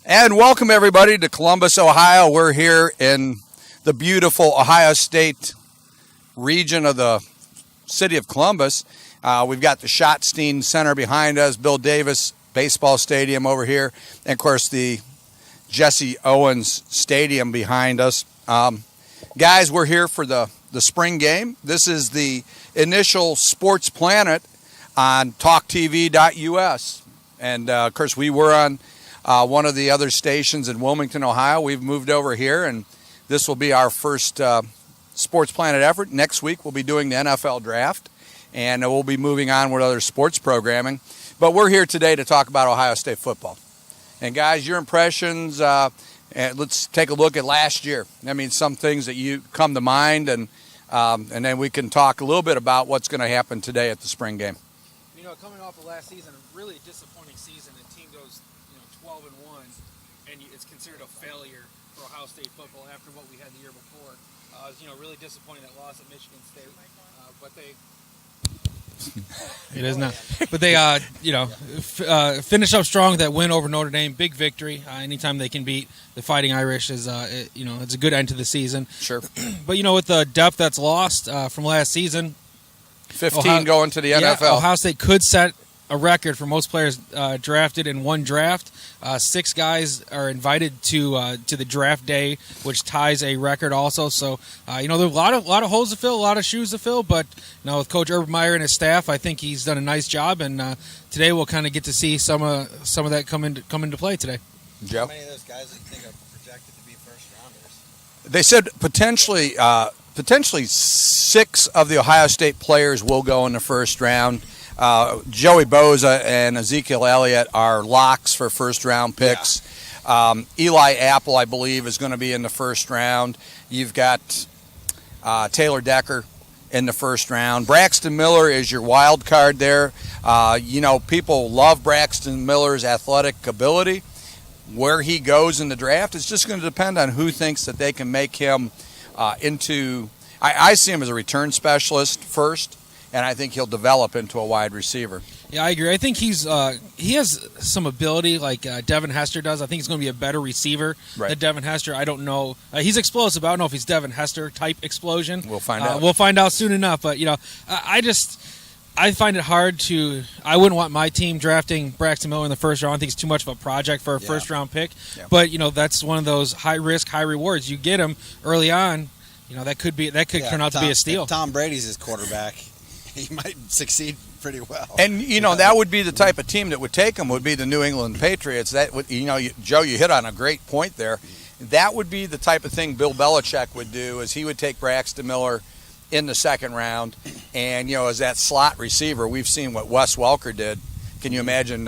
And welcome everybody to Columbus, Ohio. We're here in the beautiful Ohio State region of the city of Columbus. We've got the Schottstein Center behind us, Bill Davis Baseball Stadium over here, and of course the Jesse Owens Stadium behind us. Guys, we're here for the spring game. This is the initial Sports Planet on talktv.us. And of course we were on one of the other stations in Wilmington, Ohio. We've moved over here, and this will be our first Sports Planet effort. Next week, we'll be doing the NFL draft, and we'll be moving on with other sports programming. But we're here today to talk about Ohio State football. And, guys, your impressions, let's take a look at last year. I mean, some things that you come to mind, and then we can talk a little bit about what's going to happen today at the spring game. You know, coming off of last season, a really disappointing season. The team goes 12-1, and it's considered a failure for Ohio State football after what we had the year before. It was, really disappointing that loss at Michigan State, but they. It is not, but they, finished up strong with that win over Notre Dame. Big victory. Anytime they can beat the Fighting Irish is, it's a good end to the season. Sure. But with the depth that's lost from last season, 15 going to the NFL. Ohio State could set a record for most players drafted in one draft. 6 guys are invited to the draft day, which ties a record also. So, there are a lot of holes to fill, a lot of shoes to fill. But with Coach Urban Meyer and his staff, I think he's done a nice job. And today we'll kind of get to see some of that come into play today. Joe? How many of those guys do you think are projected to be first rounders? They said potentially 6 of the Ohio State players will go in the first round. Joey Boza and Ezekiel Elliott are locks for first-round picks. Yeah. Eli Apple, I believe, is going to be in the first round. You've got Taylor Decker in the first round. Braxton Miller is your wild card there. People love Braxton Miller's athletic ability. Where he goes in the draft is just going to depend on who thinks that they can make him into – I see him as a return specialist first. And I think he'll develop into a wide receiver. Yeah, I agree. I think he has some ability like Devin Hester does. I think he's going to be a better receiver than Devin Hester. I don't know. He's explosive. I don't know if he's Devin Hester type explosion. We'll find out. We'll find out soon enough. But, I find it hard to – I wouldn't want my team drafting Braxton Miller in the first round. I think it's too much of a project for a first-round pick. Yeah. But, that's one of those high-risk, high-rewards. You get him early on, that could turn out to be a steal. If Tom Brady's his quarterback, he might succeed pretty well. And, that would be the type of team that would take him would be the New England Patriots. That would, Joe, you hit on a great point there. That would be the type of thing Bill Belichick would do is he would take Braxton Miller in the second round. And, as that slot receiver, we've seen what Wes Welker did. Can you imagine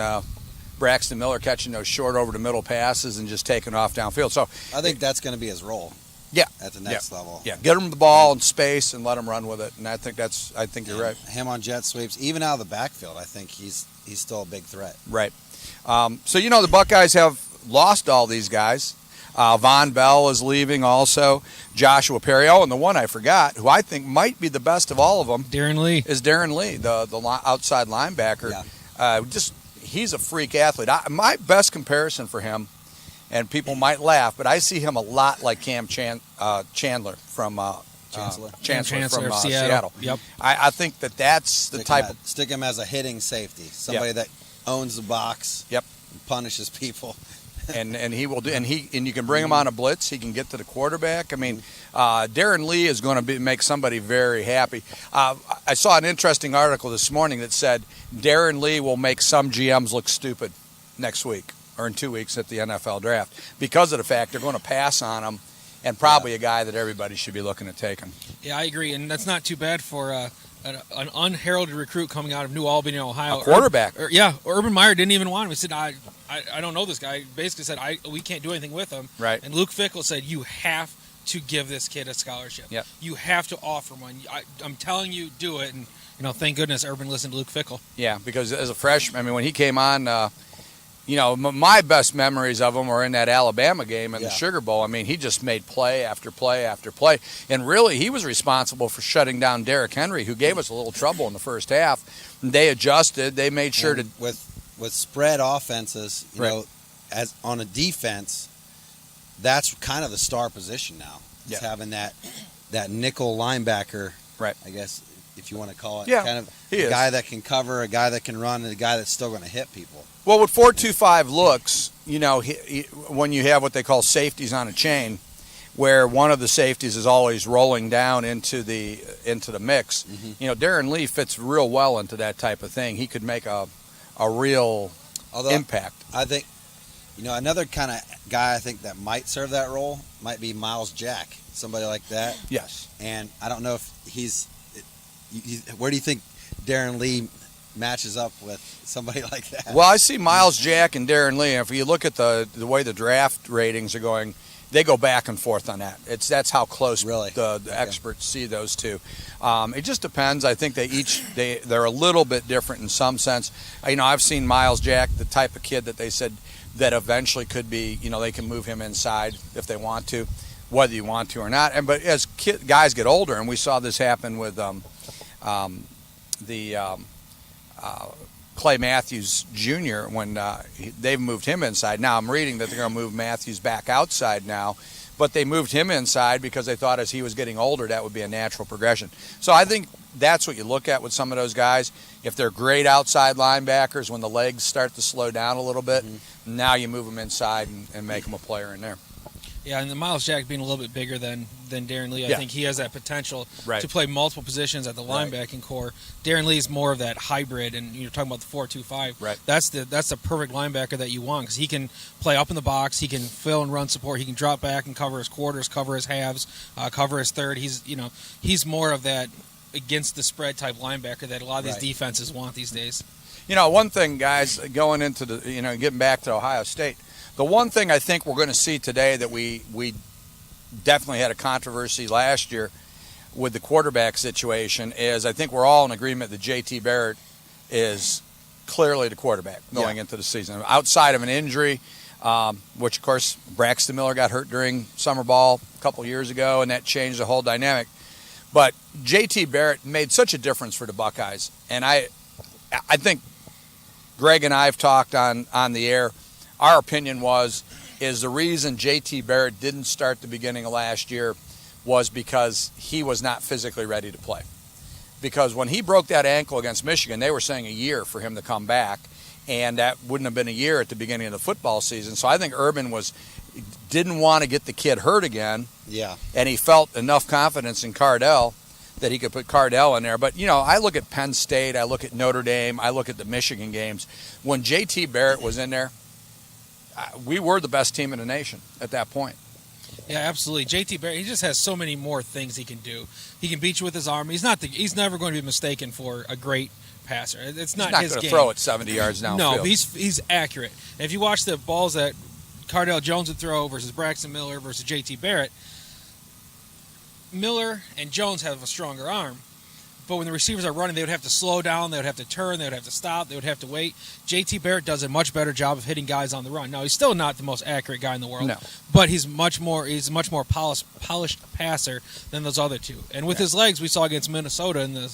Braxton Miller catching those short over the middle passes and just taking off downfield? So I think that's going to be his role. Yeah, at the next level. Yeah, get him the ball in space and let him run with it, and I think you're right. Him on jet sweeps, even out of the backfield, I think he's still a big threat. Right. So the Buckeyes have lost all these guys. Von Bell is leaving also. Joshua Perry. Oh, and the one I forgot, who I think might be the best of all of them, Darren Lee, the outside linebacker. Yeah. He's a freak athlete. My best comparison for him. And people might laugh, but I see him a lot like Cam Chandler from Chancellor from Seattle. Yep. I think that's the type of stick him as a hitting safety, somebody that owns the box. Yep. And punishes people. and he will do, and you can bring him on a blitz. He can get to the quarterback. I mean, Darren Lee is going to make somebody very happy. I saw an interesting article this morning that said Darren Lee will make some GMs look stupid next week. Or in 2 weeks at the NFL draft because of the fact they're going to pass on him and probably a guy that everybody should be looking at taking. Yeah, I agree, and that's not too bad for an unheralded recruit coming out of New Albany, Ohio. A quarterback. Urban Meyer didn't even want him. He said, I don't know this guy. He basically said, we can't do anything with him. Right. And Luke Fickell said, you have to give this kid a scholarship. Yep. You have to offer one. I'm telling you, do it. And, thank goodness Urban listened to Luke Fickell. Yeah, because as a freshman, when he came on my best memories of him were in that Alabama game in the Sugar Bowl. He just made play after play after play. And really, he was responsible for shutting down Derrick Henry, who gave us a little trouble in the first half. And they adjusted. They made sure with spread offenses, as on a defense, that's kind of the star position now. It's Yeah. having that nickel linebacker, Right. I guess, if you want to call it. Yeah, Kind of he a is. guy that can cover, a guy that can run, and a guy that's still going to hit people. Well, with 4-2-5 looks, when you have what they call safeties on a chain, where one of the safeties is always rolling down into the mix. Mm-hmm. Darren Lee fits real well into that type of thing. He could make a real impact. I think, another kind of guy I think that might serve that role might be Miles Jack, somebody like that. Yes. And I don't know if where do you think Darren Lee matches up with somebody like that? Well, I see Miles Jack and Darren Lee. If you look at the way the draft ratings are going, they go back and forth on that. That's how close Really? the experts see those two. It just depends. I think they're a little bit different in some sense. I've seen Miles Jack, the type of kid that they said that eventually could be. They can move him inside if they want to, whether you want to or not. But as guys get older, and we saw this happen with Clay Matthews Jr. when they've moved him inside. Now I'm reading that they're going to move Matthews back outside now, but they moved him inside because they thought as he was getting older that would be a natural progression. So I think that's what you look at with some of those guys. If they're great outside linebackers, when the legs start to slow down a little bit, now you move them inside and make them a player in there. Yeah, and the Miles Jack being a little bit bigger than Darren Lee, I think he has that potential Right. to play multiple positions at the linebacking core. Darren Lee's more of that hybrid, and you're talking about the 4-2-5. Right. That's the perfect linebacker that you want because he can play up in the box, he can fill and run support, he can drop back and cover his quarters, cover his halves, cover his third. He's more of that against the spread type linebacker that a lot of these defenses want these days. One thing, guys, going into getting back to Ohio State. The one thing I think we're going to see today that we definitely had a controversy last year with the quarterback situation is I think we're all in agreement that J.T. Barrett is clearly the quarterback going into the season. Outside of an injury, which, of course, Braxton Miller got hurt during summer ball a couple years ago, and that changed the whole dynamic. But J.T. Barrett made such a difference for the Buckeyes. And I think Greg and I have talked on the air. Our opinion is the reason J.T. Barrett didn't start the beginning of last year was because he was not physically ready to play. Because when he broke that ankle against Michigan, they were saying a year for him to come back, and that wouldn't have been a year at the beginning of the football season. So I think Urban didn't want to get the kid hurt again, and he felt enough confidence in Cardell that he could put Cardell in there. But, I look at Penn State, I look at Notre Dame, I look at the Michigan games. When J.T. Barrett was in there, we were the best team in the nation at that point. Yeah, absolutely. J.T. Barrett, he just has so many more things he can do. He can beat you with his arm. He's never going to be mistaken for a great passer. It's not his game. He's not going to throw it 70 yards downfield. No, he's accurate. And if you watch the balls that Cardell Jones would throw versus Braxton Miller versus J.T. Barrett, Miller and Jones have a stronger arm. But when the receivers are running, they would have to slow down, they would have to turn, they would have to stop, they would have to wait. J.T. Barrett does a much better job of hitting guys on the run. Now, he's still not the most accurate guy in the world, but he's a much more polished passer than those other two. And with his legs, we saw against Minnesota in the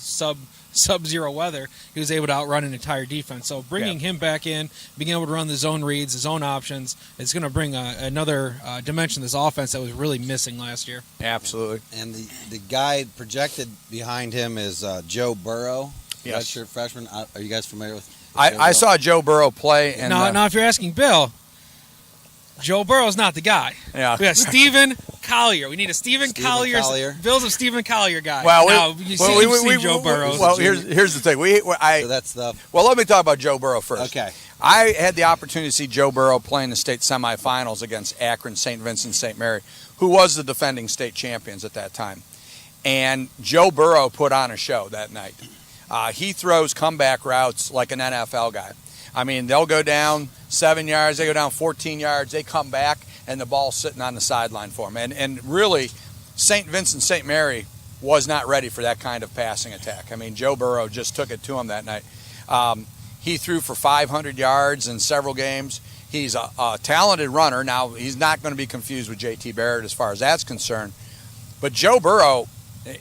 sub-zero weather, he was able to outrun an entire defense. So bringing him back in, being able to run the zone reads, the zone options, it's going to bring another dimension to this offense that was really missing last year. Absolutely. And the guy projected behind him is Joe Burrow, redshirt freshman. Are you guys familiar with I saw Joe Burrow play. And, now, if you're asking Bill, Joe Burrow's not the guy. Yeah. We got Stephen Collier. We need a Stephen Collier. Bill's a Stephen Collier guy. Well, you've seen Joe Burrow. Well, here's the thing. So that's the. Well, let me talk about Joe Burrow first. Okay. I had the opportunity to see Joe Burrow play in the state semifinals against Akron St. Vincent St. Mary, who was the defending state champions at that time. And Joe Burrow put on a show that night. He throws comeback routes like an NFL guy. I mean, they'll go down 7 yards, they go down 14 yards, they come back, and the ball's sitting on the sideline for him. And really, St. Vincent St. Mary was not ready for that kind of passing attack. I mean, Joe Burrow just took it to him that night. He threw for 500 yards in several games. He's a talented runner. Now, he's not going to be confused with J.T. Barrett as far as that's concerned. But Joe Burrow,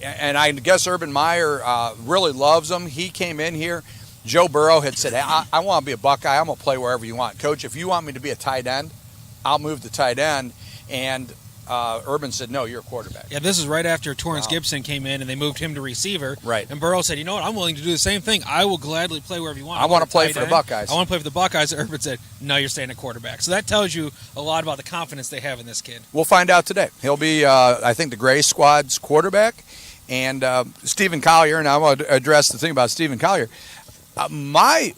and I guess Urban Meyer really loves him. He came in here, Joe Burrow had said, hey, I want to be a Buckeye. I'm going to play wherever you want. Coach, if you want me to be a tight end, I'll move to tight end. And Urban said, no, you're a quarterback. Yeah, this is right after Torrance Gibson came in and they moved him to receiver. Right. And Burrow said, you know what, I'm willing to do the same thing. I will gladly play wherever you want. I want to play for the Buckeyes. I want to play for the Buckeyes. Urban said, no, you're staying at quarterback. So that tells you a lot about the confidence they have in this kid. We'll find out today. He'll be, I think, the Gray Squad's quarterback. And Stephen Collier, and I want to address the thing about Stephen Collier. My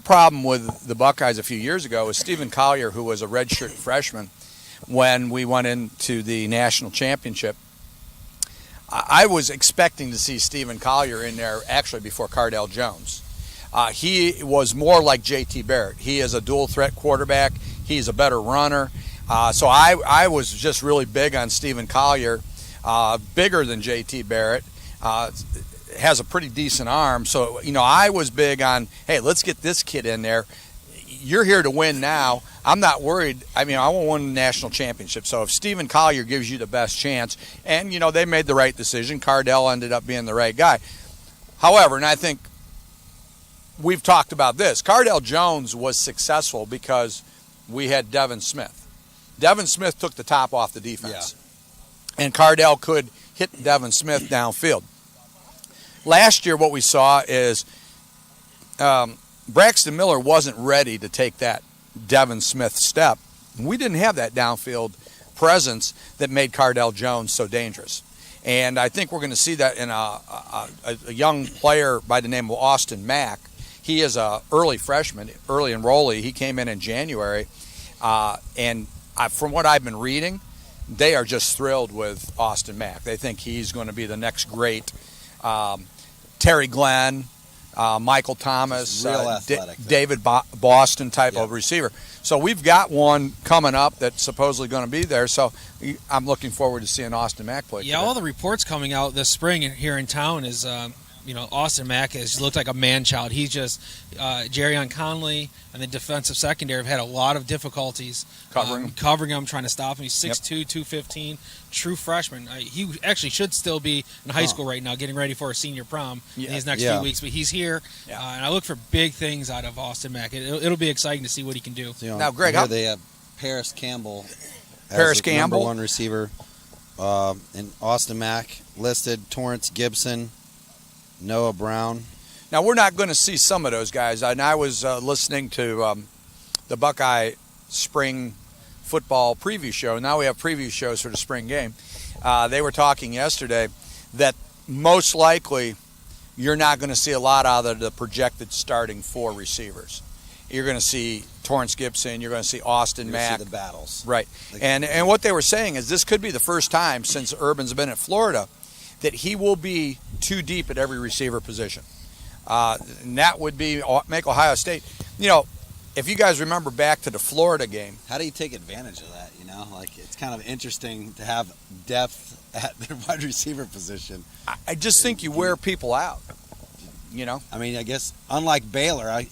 problem with the Buckeyes a few years ago was Stephen Collier, who was a redshirt freshman when we went into the national championship. I was expecting to see Stephen Collier in there actually before Cardale Jones. He was more like J.T. Barrett. He is a dual threat quarterback. He's a better runner. So I was just really big on Stephen Collier, bigger than J.T. Barrett. Has a pretty decent arm. So, I was big on, hey, let's get this kid in there. You're here to win now. I'm not worried. I want to win the national championship. So if Stephen Collier gives you the best chance, and, they made the right decision. Cardale ended up being the right guy. However, and I think we've talked about this, Cardale Jones was successful because we had Devin Smith. Devin Smith took the top off the defense. Yeah. And Cardale could hit Devin Smith downfield. Last year, what we saw is Braxton Miller wasn't ready to take that Devin Smith step. We didn't have that downfield presence that made Cardale Jones so dangerous. And I think we're going to see that in a young player by the name of Austin Mack. He is an early freshman, early enrollee. He came in January. From what I've been reading, they are just thrilled with Austin Mack. They think he's going to be the next great Terry Glenn, Michael Thomas, David Boston type of receiver. So we've got one coming up that's supposedly going to be there. So I'm looking forward to seeing Austin Mack play. Yeah, today. all the reports coming out this spring here in town is, Austin Mack has looked like a man-child. He's just Jerrion Conley and the defensive secondary have had a lot of difficulties covering him, trying to stop him. He's 6'2", 215, true freshman. He actually should still be in high school right now, getting ready for a senior prom in these next few weeks. But he's here, and I look for big things out of Austin Mack. It'll be exciting to see what he can do. Now, Greg, they have Paris Campbell as number one receiver, and Austin Mack listed, Torrance Gibson, Noah Brown. Now, we're not going to see some of those guys. And I was listening to the Buckeye spring football preview show. Now we have preview shows for the spring game. They were talking yesterday that most likely you're not going to see a lot out of the projected starting 4 receivers. You're going to see Torrance Gibson. You're going to see Austin Mack. See the battles. Right. And what they were saying is this could be the first time since Urban's been at Florida that he will be too deep at every receiver position. And that would make Ohio State. If you guys remember back to the Florida game. How do you take advantage of that, it's kind of interesting to have depth at the wide receiver position. I just think you wear people out, I guess unlike Baylor, I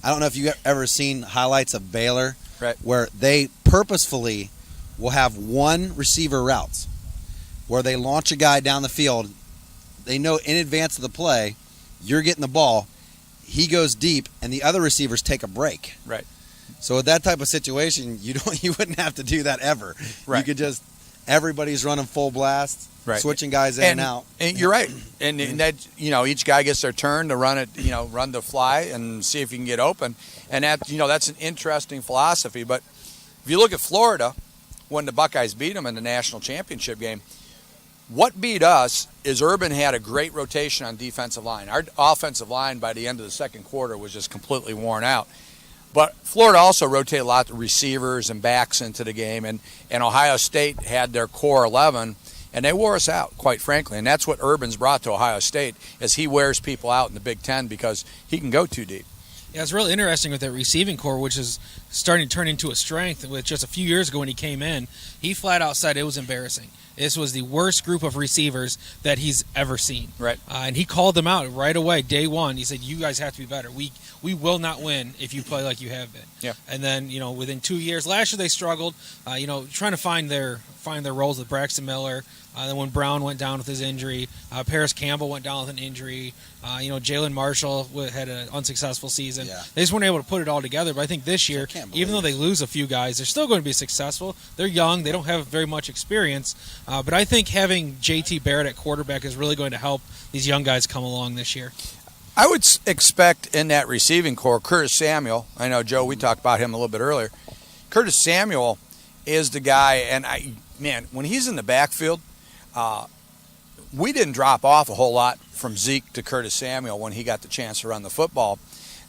don't know if you've ever seen highlights of Baylor, right, where they purposefully will have one receiver routes where they launch a guy down the field. They know in advance of the play, you're getting the ball, he goes deep, and the other receivers take a break. Right. So with that type of situation, you wouldn't have to do that ever. Right. You could just everybody's running full blast, right, switching guys in and out. And you're right. And that each guy gets their turn to run it, run the fly and see if you can get open. And that that's an interesting philosophy. But if you look at Florida, when the Buckeyes beat them in the national championship game, what beat us is Urban had a great rotation on defensive line. Our offensive line by the end of the second quarter was just completely worn out. But Florida also rotated a lot of receivers and backs into the game, and Ohio State had their core 11, and they wore us out, quite frankly. And that's what Urban's brought to Ohio State, is he wears people out in the Big Ten because he can go too deep. Yeah, it's really interesting with that receiving core, which is starting to turn into a strength. With just a few years ago when he came in, he flat out said it was embarrassing. This was the worst group of receivers that he's ever seen. Right. And he called them out right away, day one. He said, you guys have to be better. We will not win if you play like you have been. Yeah. And then, within 2 years, last year they struggled, trying to find their roles with Braxton Miller, Then when Brown went down with his injury, Paris Campbell went down with an injury. Jalen Marshall had an unsuccessful season. Yeah. They just weren't able to put it all together. But I think this year, even though they lose a few guys, they're still going to be successful. They're young. They don't have very much experience. But I think having J.T. Barrett at quarterback is really going to help these young guys come along this year. I would expect in that receiving core, Curtis Samuel. I know, Joe, we talked about him a little bit earlier. Curtis Samuel is the guy, and when he's in the backfield, we didn't drop off a whole lot from Zeke to Curtis Samuel when he got the chance to run the football.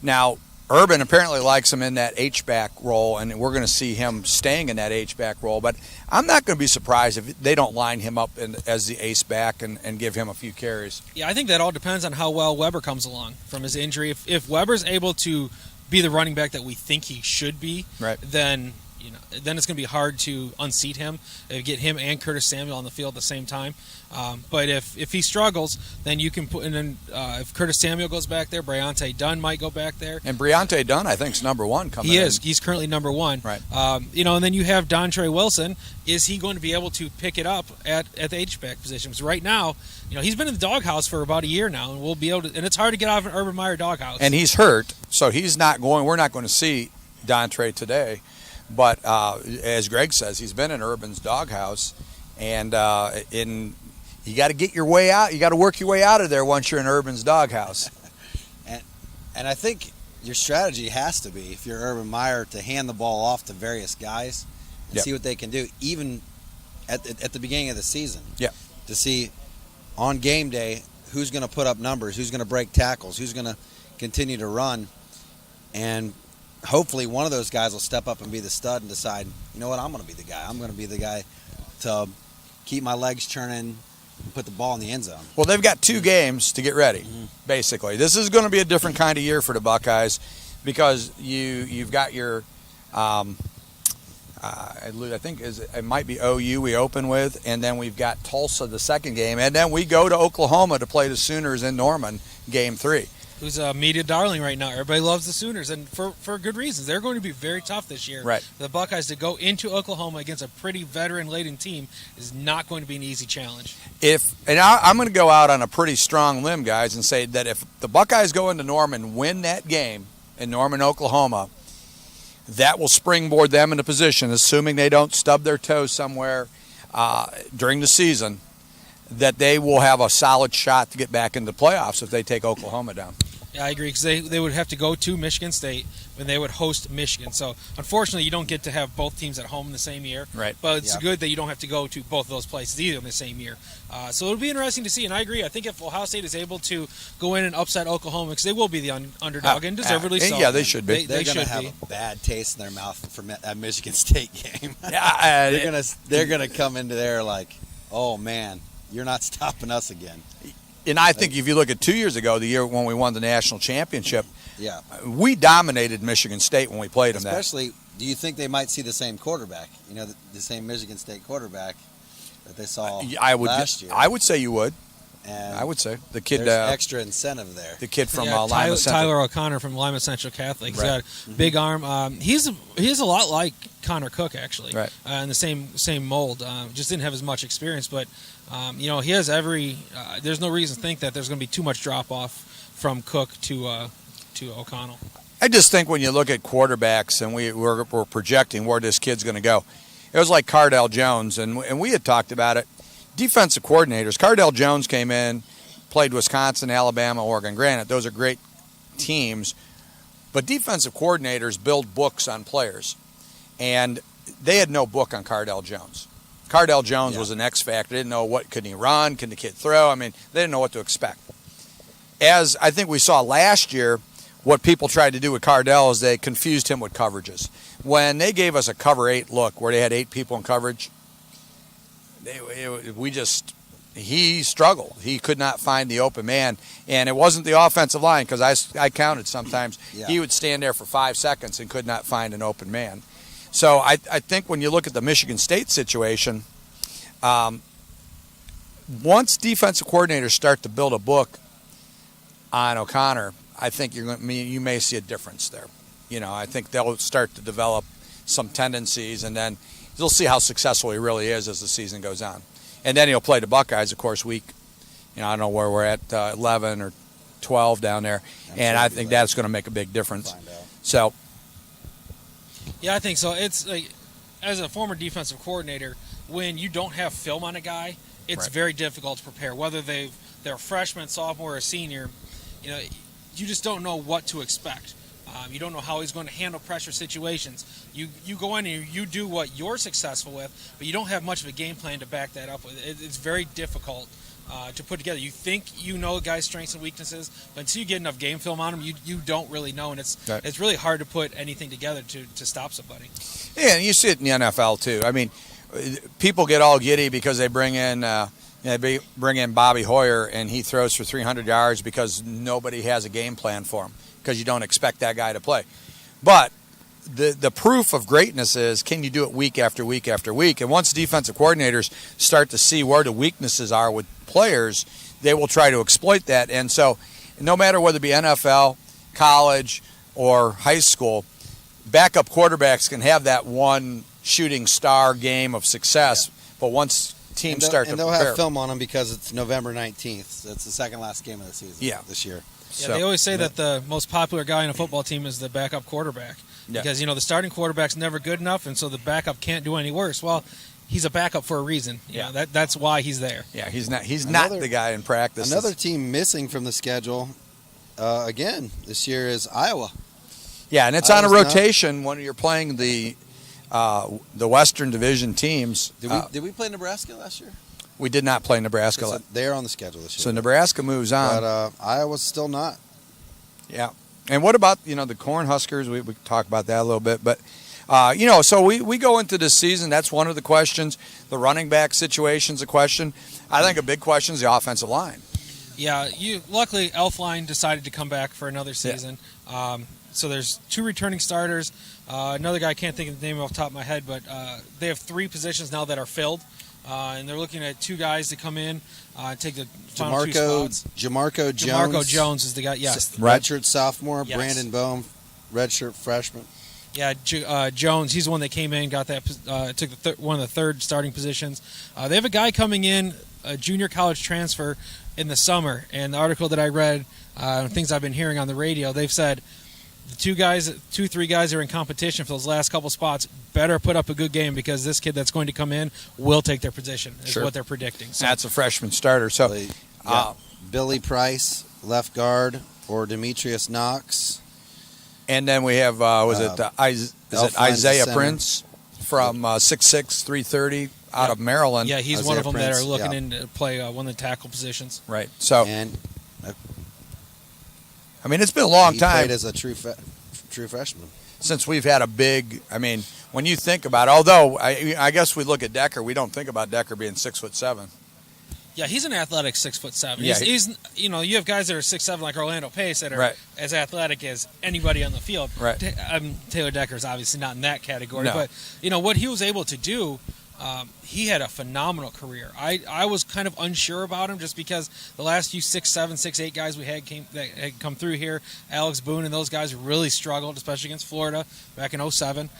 Now, Urban apparently likes him in that H-back role, and we're going to see him staying in that H-back role. But I'm not going to be surprised if they don't line him up as the ace back and give him a few carries. Yeah, I think that all depends on how well Weber comes along from his injury. If Weber's able to be the running back that we think he should be, right, then it's going to be hard to unseat him, get him and Curtis Samuel on the field at the same time. But if he struggles, then you can put in. If Curtis Samuel goes back there, Briante Dunn might go back there. And Briante Dunn, I think, is number one coming in. He is. He's currently number one. Right. And then you have Dontre Wilson. Is he going to be able to pick it up at the H-back position? Because right now, he's been in the doghouse for about a year now, and we'll be able to. And it's hard to get out of an Urban Meyer doghouse. And he's hurt, so he's not going. We're not going to see Dontre today. But as Greg says, he's been in Urban's doghouse, and you got to get your way out. You got to work your way out of there once you're in Urban's doghouse. And I think your strategy has to be, if you're Urban Meyer, to hand the ball off to various guys and see what they can do, even at the beginning of the season. Yeah. To see on game day who's going to put up numbers, who's going to break tackles, who's going to continue to run, and hopefully one of those guys will step up and be the stud and decide, you know what, I'm going to be the guy. I'm going to be the guy to keep my legs churning and put the ball in the end zone. Well, they've got 2 games to get ready, basically. This is going to be a different kind of year for the Buckeyes because you've got your I think it might be OU we open with, and then we've got Tulsa the second game, and then we go to Oklahoma to play the Sooners in Norman, game 3. Who's a media darling right now. Everybody loves the Sooners, and for good reasons. They're going to be very tough this year. Right. The Buckeyes to go into Oklahoma against a pretty veteran-laden team is not going to be an easy challenge. I'm going to go out on a pretty strong limb, guys, and say that if the Buckeyes go into Norman, win that game in Norman, Oklahoma, that will springboard them into position, assuming they don't stub their toes somewhere during the season, that they will have a solid shot to get back into the playoffs if they take Oklahoma down. Yeah, I agree, because they would have to go to Michigan State when they would host Michigan. So, unfortunately, you don't get to have both teams at home in the same year. Right. But it's good that you don't have to go to both of those places either in the same year. So it'll be interesting to see, and I agree. I think if Ohio State is able to go in and upset Oklahoma, because they will be the underdog, and deservedly so. Yeah, they should be. They're going to have a bad taste in their mouth for that Michigan State game. They're going to come into there like, oh, man, you're not stopping us again. And I think if you look at 2 years ago, the year when we won the national championship, yeah, we dominated Michigan State when we played them. Especially, do you think they might see the same quarterback? The same Michigan State quarterback that they saw last year. I would say you would. And I would say the kid. There's extra incentive there. The kid from Lima Central. Tyler O'Connor from Lima Central Catholic. He's Right. got a big arm. He's a lot like Connor Cook, actually. Right. In the same mold. Just didn't have as much experience, but he has every. There's no reason to think that there's going to be too much drop off from Cook to O'Connell. I just think when you look at quarterbacks and we're projecting where this kid's going to go, it was like Cardell Jones, and we had talked about it. Defensive coordinators. Cardell Jones came in, played Wisconsin, Alabama, Oregon. Granted, those are great teams, but defensive coordinators build books on players, and they had no book on Cardell Jones. Cardell Jones was an X factor. They didn't know could he run, can the kid throw. I mean, they didn't know what to expect. As I think we saw last year, what people tried to do with Cardell is they confused him with coverages. When they gave us a cover 8 look where they had 8 people in coverage, he struggled. He could not find the open man, and it wasn't the offensive line, because I counted sometimes. Yeah. He would stand there for 5 seconds and could not find an open man. So I think when you look at the Michigan State situation, once defensive coordinators start to build a book on O'Connor, I think you may see a difference there. I think they'll start to develop some tendencies, and then you'll see how successful he really is as the season goes on. And then he'll play the Buckeyes, of course, week. I don't know where we're at, 11 or 12 down there. And I think that's going to make a big difference. So, yeah, I think so. It's like, as a former defensive coordinator, when you don't have film on a guy, it's very difficult to prepare. Whether they're a freshman, sophomore, or senior, you just don't know what to expect. You don't know how he's going to handle pressure situations. You go in and you do what you're successful with, but you don't have much of a game plan to back that up with. It's very difficult to put together. You think you know a guy's strengths and weaknesses, but until you get enough game film on him, you don't really know, and it's really hard to put anything together to stop somebody. Yeah, and you see it in the NFL too. I mean, people get all giddy because they bring in Bobby Hoyer and he throws for 300 yards because nobody has a game plan for him, because you don't expect that guy to play. But the proof of greatness is, can you do it week after week after week? And once defensive coordinators start to see where the weaknesses are with players, they will try to exploit that. And so no matter whether it be NFL, college, or high school, backup quarterbacks can have that one shooting star game of success. But once teams start to prepare, they'll have film on them because it's November 19th. That's the second last game of the season this year. Yeah, they always say that the most popular guy in a football team is the backup quarterback. Yeah. Because, the starting quarterback's never good enough, and so the backup can't do any worse. Well, he's a backup for a reason. That's why he's there. Yeah, he's not the guy in practice. Another team missing from the schedule, again, this year is Iowa. Yeah, and it's on a rotation when you're playing the Western Division teams. Did we play Nebraska last year? We did not play Nebraska. So they're on the schedule this year. So Nebraska moves on. But Iowa's still not. Yeah. And what about, the Cornhuskers? We talk about that a little bit. But, so we go into this season. That's one of the questions. The running back situation's a question. I think a big question is the offensive line. Yeah, luckily Elfline decided to come back for another season. Yeah. So there's 2 returning starters. Another guy, I can't think of the name off the top of my head, but they have 3 positions now that are filled. And they're looking at 2 guys to come in and take the final 2 spots. Jamarco Jones. Jamarco Jones is the guy, yes. Redshirt sophomore. Yes. Brandon Bohm, redshirt freshman. Yeah, Jones, he's the one that came in, got that, took one of the third starting positions. They have a guy coming in, a junior college transfer in the summer. And the article that I read, things I've been hearing on the radio, they've said the 3 guys that are in competition for those last couple spots better put up a good game, because this kid that's going to come in will take their position, is what they're predicting. So, that's a freshman starter. So Billy Price, left guard, or Demetrius Knox. And then we have, Isaiah Prince from 6'6", 330 out of Maryland. Yeah, he's Isaiah one of them Prince, that are looking in to play one of the tackle positions. Right. So, And it's been a long he time. played as a true freshman. Since we've had a big, when you think about it, although I guess we look at Decker, we don't think about Decker being 6'7". Yeah, he's an athletic 6'7". Yeah, he's you have guys that are 6'7", like Orlando Pace, that are as athletic as anybody on the field. Right. Taylor Decker's obviously not in that category, No. but what he was able to do, he had a phenomenal career. I was kind of unsure about him just because the last few 6'7", 6'8" guys we had had come through here, Alex Boone and those guys really struggled, especially against Florida back in 2007.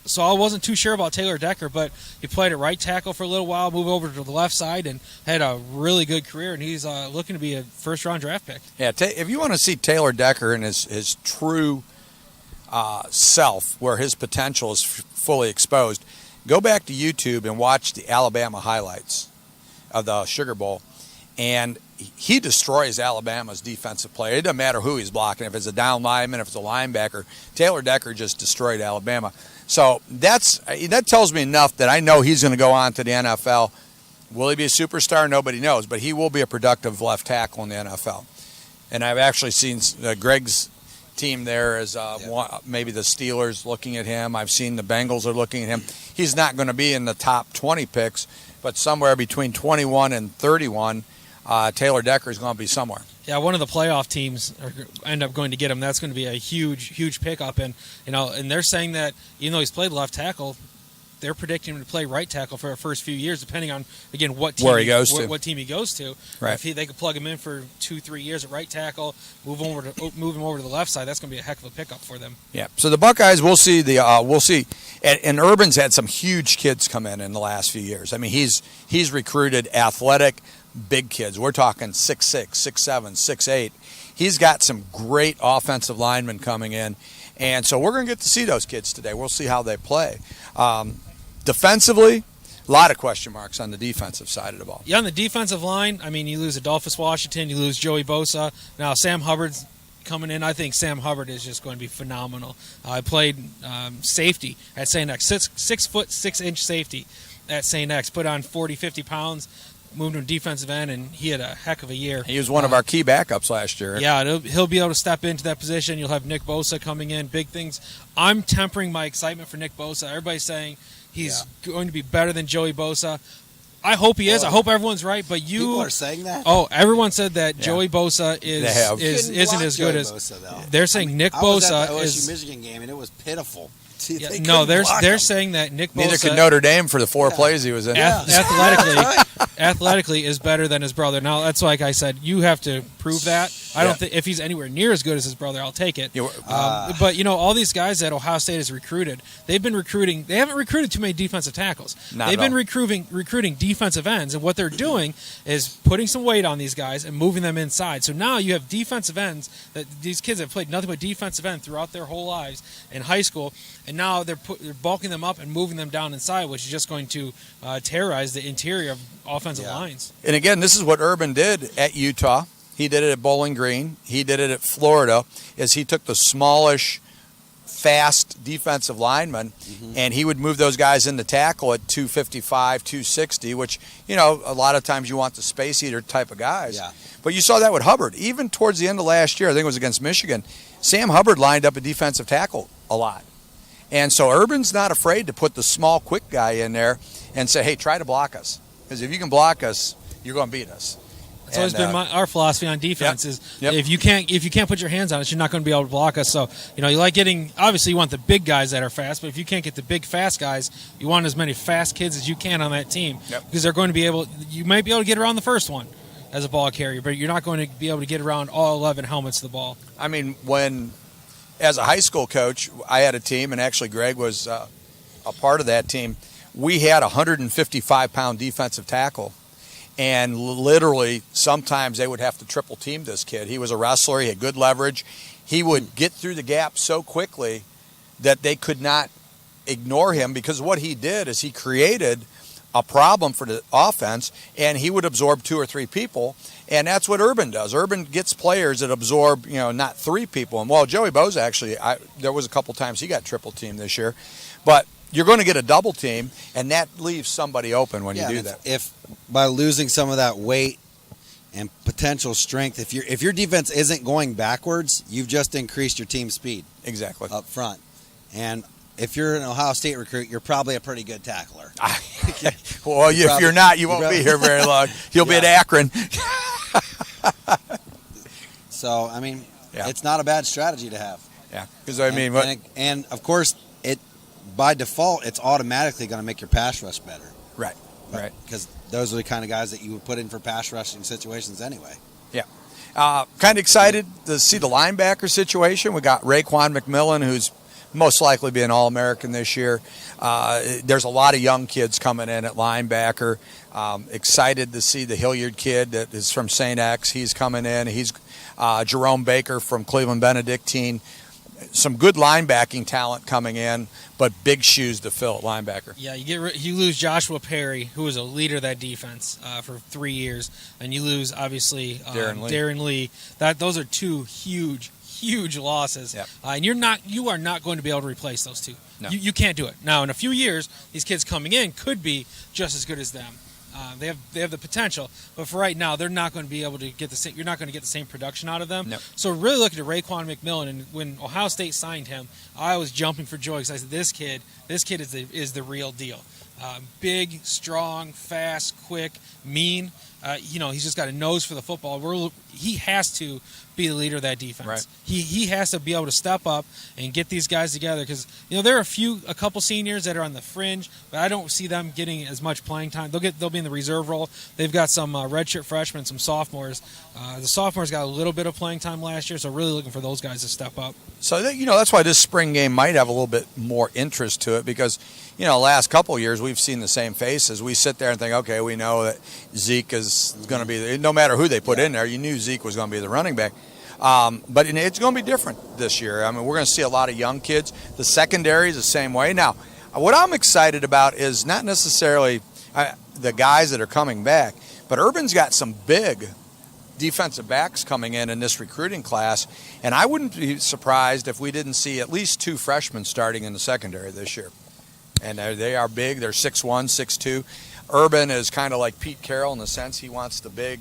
So I wasn't too sure about Taylor Decker, but he played at right tackle for a little while, moved over to the left side, and had a really good career, and he's looking to be a first-round draft pick. Yeah, if you want to see Taylor Decker in his true self, where his potential is fully exposed, go back to YouTube and watch the Alabama highlights of the Sugar Bowl, and he destroys Alabama's defensive play. It doesn't matter who he's blocking. If it's a down lineman, if it's a linebacker, Taylor Decker just destroyed Alabama. So that tells me enough that I know he's going to go on to the NFL. Will he be a superstar? Nobody knows, but he will be a productive left tackle in the NFL. And I've actually seen Greg's team there as maybe the Steelers looking at him. I've seen the Bengals are looking at him. He's not going to be in the top 20 picks, but somewhere between 21 and 31, Taylor Decker is going to be somewhere. Yeah, one of the playoff teams end up going to get him. That's going to be a huge pickup, and and they're saying that even though he's played left tackle, they're predicting him to play right tackle for the first few years, depending on again what team he goes to. What team he goes to. Right. If they could plug him in for 2-3 years at right tackle, move him over to the left side, that's going to be a heck of a pickup for them. Yeah. So the Buckeyes, we'll see And Urban's had some huge kids come in the last few years. I mean, he's recruited athletic, big kids. We're talking 6'6", 6'7", 6'8". He's got some great offensive linemen coming in. And so we're going to get to see those kids today. We'll see how they play. Defensively, a lot of question marks on the defensive side of the ball. Yeah, on the defensive line, I mean, you lose Adolphus Washington, you lose Joey Bosa. Now Sam Hubbard's coming in. I think Sam Hubbard is just going to be phenomenal. I played safety at St. X, 6 foot 6 inch safety at St. X. Put on 40, 50 pounds, moved to defensive end, and he had a heck of a year. He was one of our key backups last year. Yeah, he'll be able to step into that position. You'll have Nick Bosa coming in, big things. I'm tempering my excitement for Nick Bosa. Everybody's saying he's going to be better than Joey Bosa. I hope he is. I hope everyone's right. But people are saying that. Oh, everyone said that Joey Bosa isn't as good as. Bosa, they're saying Nick I was Bosa at the OSU is. Michigan game, and it was pitiful. Yeah, no, they're saying that Nick Bosa. Neither could Notre Dame for the 4 plays he was in. Athletically is better than his brother. Now that's like I said, you have to prove that. I don't think if he's anywhere near as good as his brother, I'll take it. But all these guys that Ohio State has recruited, they've been recruiting. They haven't recruited too many defensive tackles. They've been recruiting defensive ends, and what they're doing is putting some weight on these guys and moving them inside. So now you have defensive ends that these kids have played nothing but defensive end throughout their whole lives in high school, and now they're bulking them up and moving them down inside, which is just going to terrorize the interior of offensive lines. And again, this is what Urban did at Utah. He did it at Bowling Green. He did it at Florida, as he took the smallish, fast defensive linemen, and he would move those guys into tackle at 255, 260, which, a lot of times you want the space eater type of guys. Yeah. But you saw that with Hubbard. Even towards the end of last year, I think it was against Michigan, Sam Hubbard lined up a defensive tackle a lot. And so Urban's not afraid to put the small, quick guy in there and say, hey, try to block us. Because if you can block us, you're going to beat us. It's always been our philosophy on defense is if you can't put your hands on us, you're not going to be able to block us. So you like getting, obviously you want the big guys that are fast, but if you can't get the big fast guys, you want as many fast kids as you can on that team because they're going to be able. You might be able to get around the first one as a ball carrier, but you're not going to be able to get around all 11 helmets of the ball. I mean, as a high school coach, I had a team, and actually Greg was a part of that team. We had a 155-pound defensive tackle. And literally, sometimes they would have to triple team this kid. He was a wrestler. He had good leverage. He would get through the gap so quickly that they could not ignore him, because what he did is he created a problem for the offense, and he would absorb 2 or 3 people. And that's what Urban does. Urban gets players that absorb, not 3 people. And, Joey Bosa, actually, there was a couple times he got triple teamed this year. But you're going to get a double team, and that leaves somebody open when you do that. If by losing some of that weight and potential strength, if your defense isn't going backwards, you've just increased your team speed. Exactly. Up front. And if you're an Ohio State recruit, you're probably a pretty good tackler. If you're not, you won't be here very long. You'll be at Akron. So, I mean, it's not a bad strategy to have. Yeah. Because and of course, by default, it's automatically going to make your pass rush better. Right. Because those are the kind of guys that you would put in for pass rushing situations anyway. Yeah. Kind of excited to see the linebacker situation. We got Raekwon McMillan, who's most likely be an All-American this year. There's a lot of young kids coming in at linebacker. Excited to see the Hilliard kid that is from St. X. He's coming in. He's Jerome Baker from Cleveland Benedictine. Some good linebacking talent coming in, but big shoes to fill at linebacker. Yeah, you lose Joshua Perry, who was a leader of that defense for 3 years, and you lose obviously Darren Lee. Those are 2 huge losses. Yep. And you are not going to be able to replace those 2. No. You can't do it. Now in a few years, these kids coming in could be just as good as them. They have the potential, but for right now, they're not going to be able to get the same. You're not going to get the same production out of them. Nope. So really looking at Raekwon McMillan, and when Ohio State signed him, I was jumping for joy because I said, "This kid is the real deal." Big, strong, fast, quick, mean. He's just got a nose for the football. He has to be the leader of that defense. Right. He has to be able to step up and get these guys together because there are a couple seniors that are on the fringe, but I don't see them getting as much playing time. They'll be in the reserve role. They've got some redshirt freshmen, some sophomores. The sophomores got a little bit of playing time last year, so really looking for those guys to step up. So that's why this spring game might have a little bit more interest to it because last couple of years we've seen the same faces. We sit there and think, okay, we know that Zeke is going to be no matter who they put in there, you knew Zeke was going to be the running back. But it's going to be different this year. I mean, we're going to see a lot of young kids. The secondary is the same way. Now, what I'm excited about is not necessarily the guys that are coming back, but Urban's got some big defensive backs coming in this recruiting class, and I wouldn't be surprised if we didn't see at least 2 freshmen starting in the secondary this year. And they are big. They're 6'1", 6'2". Urban is kind of like Pete Carroll in the sense he wants the big,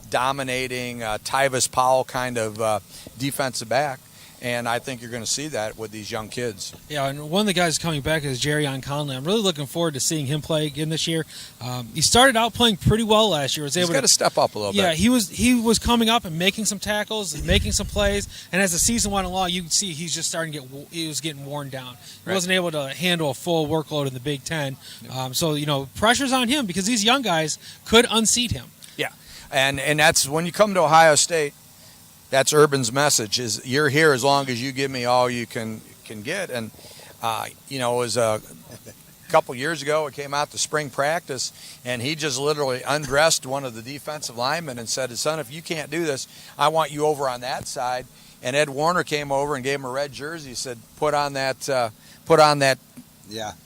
dominating Tyvis Powell kind of defensive back. And I think you're going to see that with these young kids. Yeah, and one of the guys coming back is Jerrion Conley. I'm really looking forward to seeing him play again this year. He started out playing pretty well last year. He's got to step up a little bit. Yeah, he was coming up and making some tackles and making some plays. And as the season went along, you can see he's just starting to he was getting worn down. He wasn't able to handle a full workload in the Big Ten. So pressure's on him because these young guys could unseat him. Yeah, and that's when you come to Ohio State. That's Urban's message: is you're here as long as you give me all you can get. And it was a couple years ago. It came out to spring practice, and he just literally undressed one of the defensive linemen and said, "Son, if you can't do this, I want you over on that side." And Ed Warner came over and gave him a red jersey. He said, "Put on that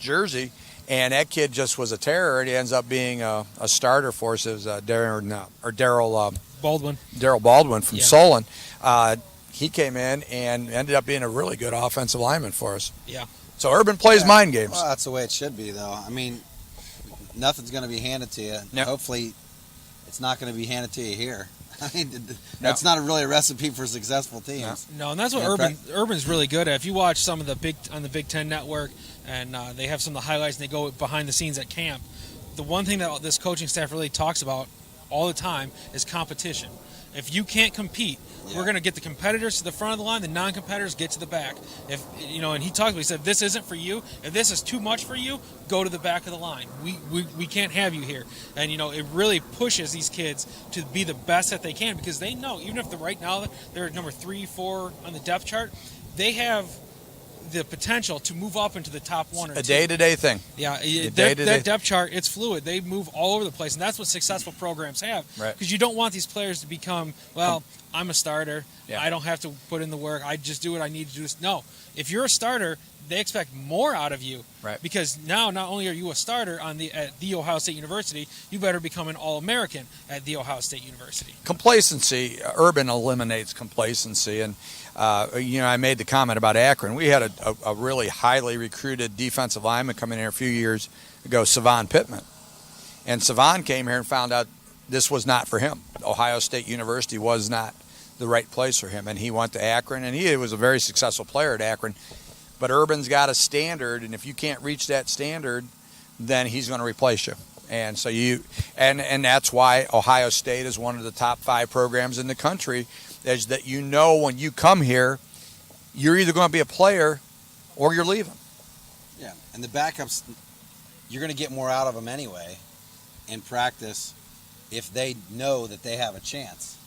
jersey." And that kid just was a terror, and he ends up being a starter for us. It was Daryl Baldwin from Solon. He came in and ended up being a really good offensive lineman for us. Yeah. So Urban plays mind games. Well, that's the way it should be, though. I mean, nothing's going to be handed to you. Yep. Hopefully, it's not going to be handed to you here. I mean, that's not really a recipe for successful teams. No, and that's what Urban's really good at. If you watch some of the Big Ten Network, and they have some of the highlights, and they go behind the scenes at camp, the one thing that this coaching staff really talks about all the time is competition. If you can't compete, we're going to get the competitors to the front of the line, the non-competitors get to the back. And he talked about, he said, if this isn't for you, if this is too much for you, go to the back of the line. We can't have you here. And, it really pushes these kids to be the best that they can because they know, even if right now they're at number 3, 4 on the depth chart, they have the potential to move up into the top 1 or 2. A day-to-day thing. Yeah, that depth chart, it's fluid. They move all over the place, and that's what successful programs have. Right. Because you don't want these players to become, I'm a starter. Yeah. I don't have to put in the work. I just do what I need to do. No, if you're a starter, they expect more out of you. Right. Because now not only are you a starter at The Ohio State University, you better become an All-American at The Ohio State University. Complacency, Urban eliminates complacency. And, I made the comment about Akron. We had a really highly recruited defensive lineman come in here a few years ago, Savon Pittman. And Savon came here and found out this was not for him. Ohio State University was not the right place for him. And he went to Akron, and he was a very successful player at Akron. But Urban's got a standard, and if you can't reach that standard, then he's going to replace you. And so and that's why Ohio State is one of the top 5 programs in the country, is that when you come here, you're either going to be a player or you're leaving. Yeah, and the backups, you're going to get more out of them anyway in practice if they know that they have a chance.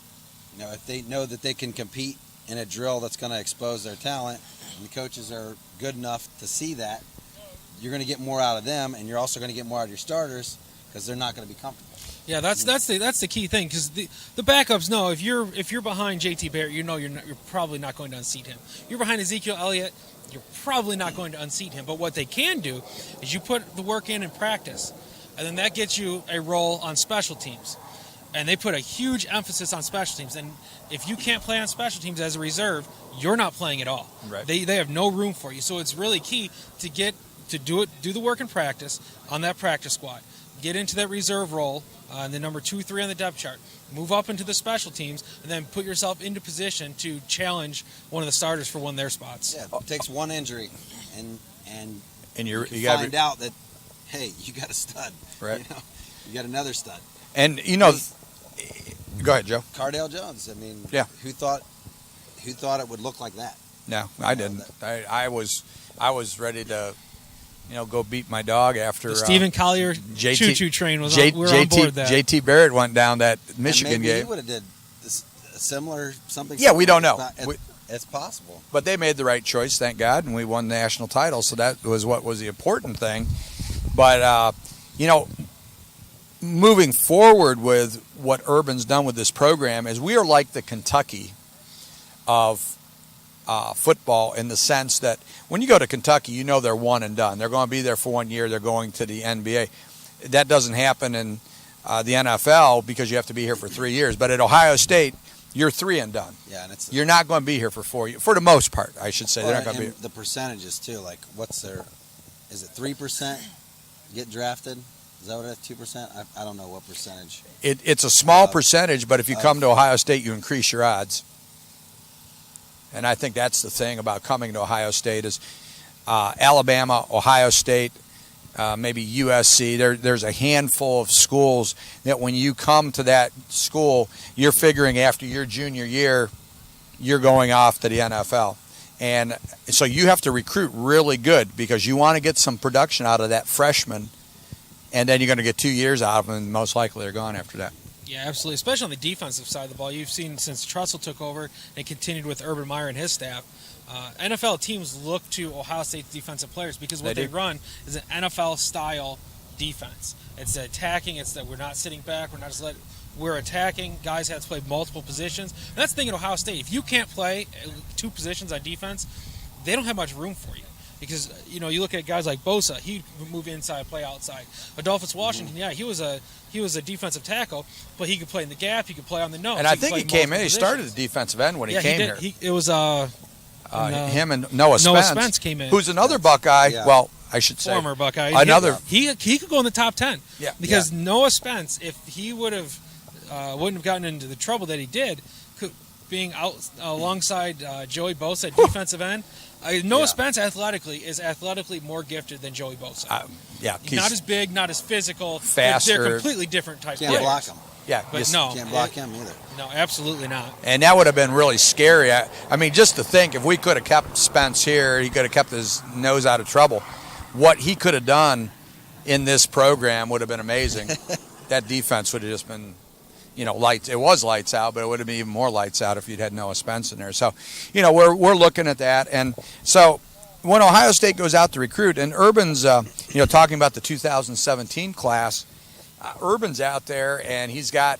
If they know that they can compete in a drill that's going to expose their talent, and the coaches are good enough to see that, you're going to get more out of them, and you're also going to get more out of your starters because they're not going to be comfortable. Yeah, that's the key thing because the backups know if you're behind JT Barrett, you're probably not going to unseat him. You're behind Ezekiel Elliott, you're probably not going to unseat him. But what they can do is you put the work in practice, and then that gets you a role on special teams. And they put a huge emphasis on special teams. And if you can't play on special teams as a reserve, you're not playing at all. Right. They have no room for you. So it's really key to do the work in practice on that practice squad. Get into that reserve role, the number 2, 3 on the depth chart. Move up into the special teams, and then put yourself into position to challenge one of the starters for one of their spots. Yeah, it takes one injury, and you gotta find out that, hey, you got a stud. Right. You got another stud. And go ahead, Joe. Cardale Jones. I mean, Yeah. Who thought it would look like that? No, I didn't. I was ready to, go beat my dog after The Stephen Collier choo-choo train was on. We were on board that. JT Barrett went down that Michigan and maybe game. he would have did similar something. Yeah, we don't know. It's possible. But they made the right choice, thank God, and we won the national title. So that was what was the important thing. But moving forward with what Urban's done with this program is we are like the Kentucky of football in the sense that when you go to Kentucky, they're one and done. They're going to be there for 1 year. They're going to the NBA. That doesn't happen in the NFL because you have to be here for 3 years. But at Ohio State, you're 3 and done. Yeah, and you're not going to be here for 4 years, for the most part, I should say. They're not going to be. The percentages too. Like, is it 3% get drafted? Is that what it is? 2%? I don't know what percentage. It's a small percentage, but if you come to Ohio State, you increase your odds. And I think that's the thing about coming to Ohio State is Alabama, Ohio State, maybe USC. There's a handful of schools that when you come to that school, you're figuring after your junior year, you're going off to the NFL. And so you have to recruit really good because you want to get some production out of that freshman, and then you're going to get 2 years out of them, and most likely they're gone after that. Yeah, absolutely. Especially on the defensive side of the ball. You've seen since Tressel took over and continued with Urban Meyer and his staff, NFL teams look to Ohio State's defensive players because what they run is an NFL-style defense. It's attacking. It's that we're not sitting back. We're attacking. Guys have to play multiple positions. And that's the thing at Ohio State. If you can't play 2 positions on defense, they don't have much room for you. Because, you look at guys like Bosa, he'd move inside, play outside. Adolphus Washington, he was a defensive tackle, but he could play in the gap, he could play on the nose. And I think he came in, he started at defensive end when he came here. It was him and Noah Spence. Noah Spence came in. Who's another Buckeye, well, I should say. Former Buckeye. He could go in the top 10. Yeah. Because Noah Spence, if he wouldn't have gotten into the trouble that he did, being out alongside Joey Bosa at defensive end, Noah Spence is athletically more gifted than Joey Bosa. He's not as big, not as physical. Faster. They're completely different types of players. Can't block him. Yeah, but can't block him either. No, absolutely not. And that would have been really scary. I mean, just to think, if we could have kept Spence here, he could have kept his nose out of trouble. What he could have done in this program would have been amazing. That defense would have just been, lights. It was lights out, but it would have been even more lights out if you'd had Noah Spence in there. So, we're looking at that. And so when Ohio State goes out to recruit, and Urban's, talking about the 2017 class, Urban's out there, and he's got,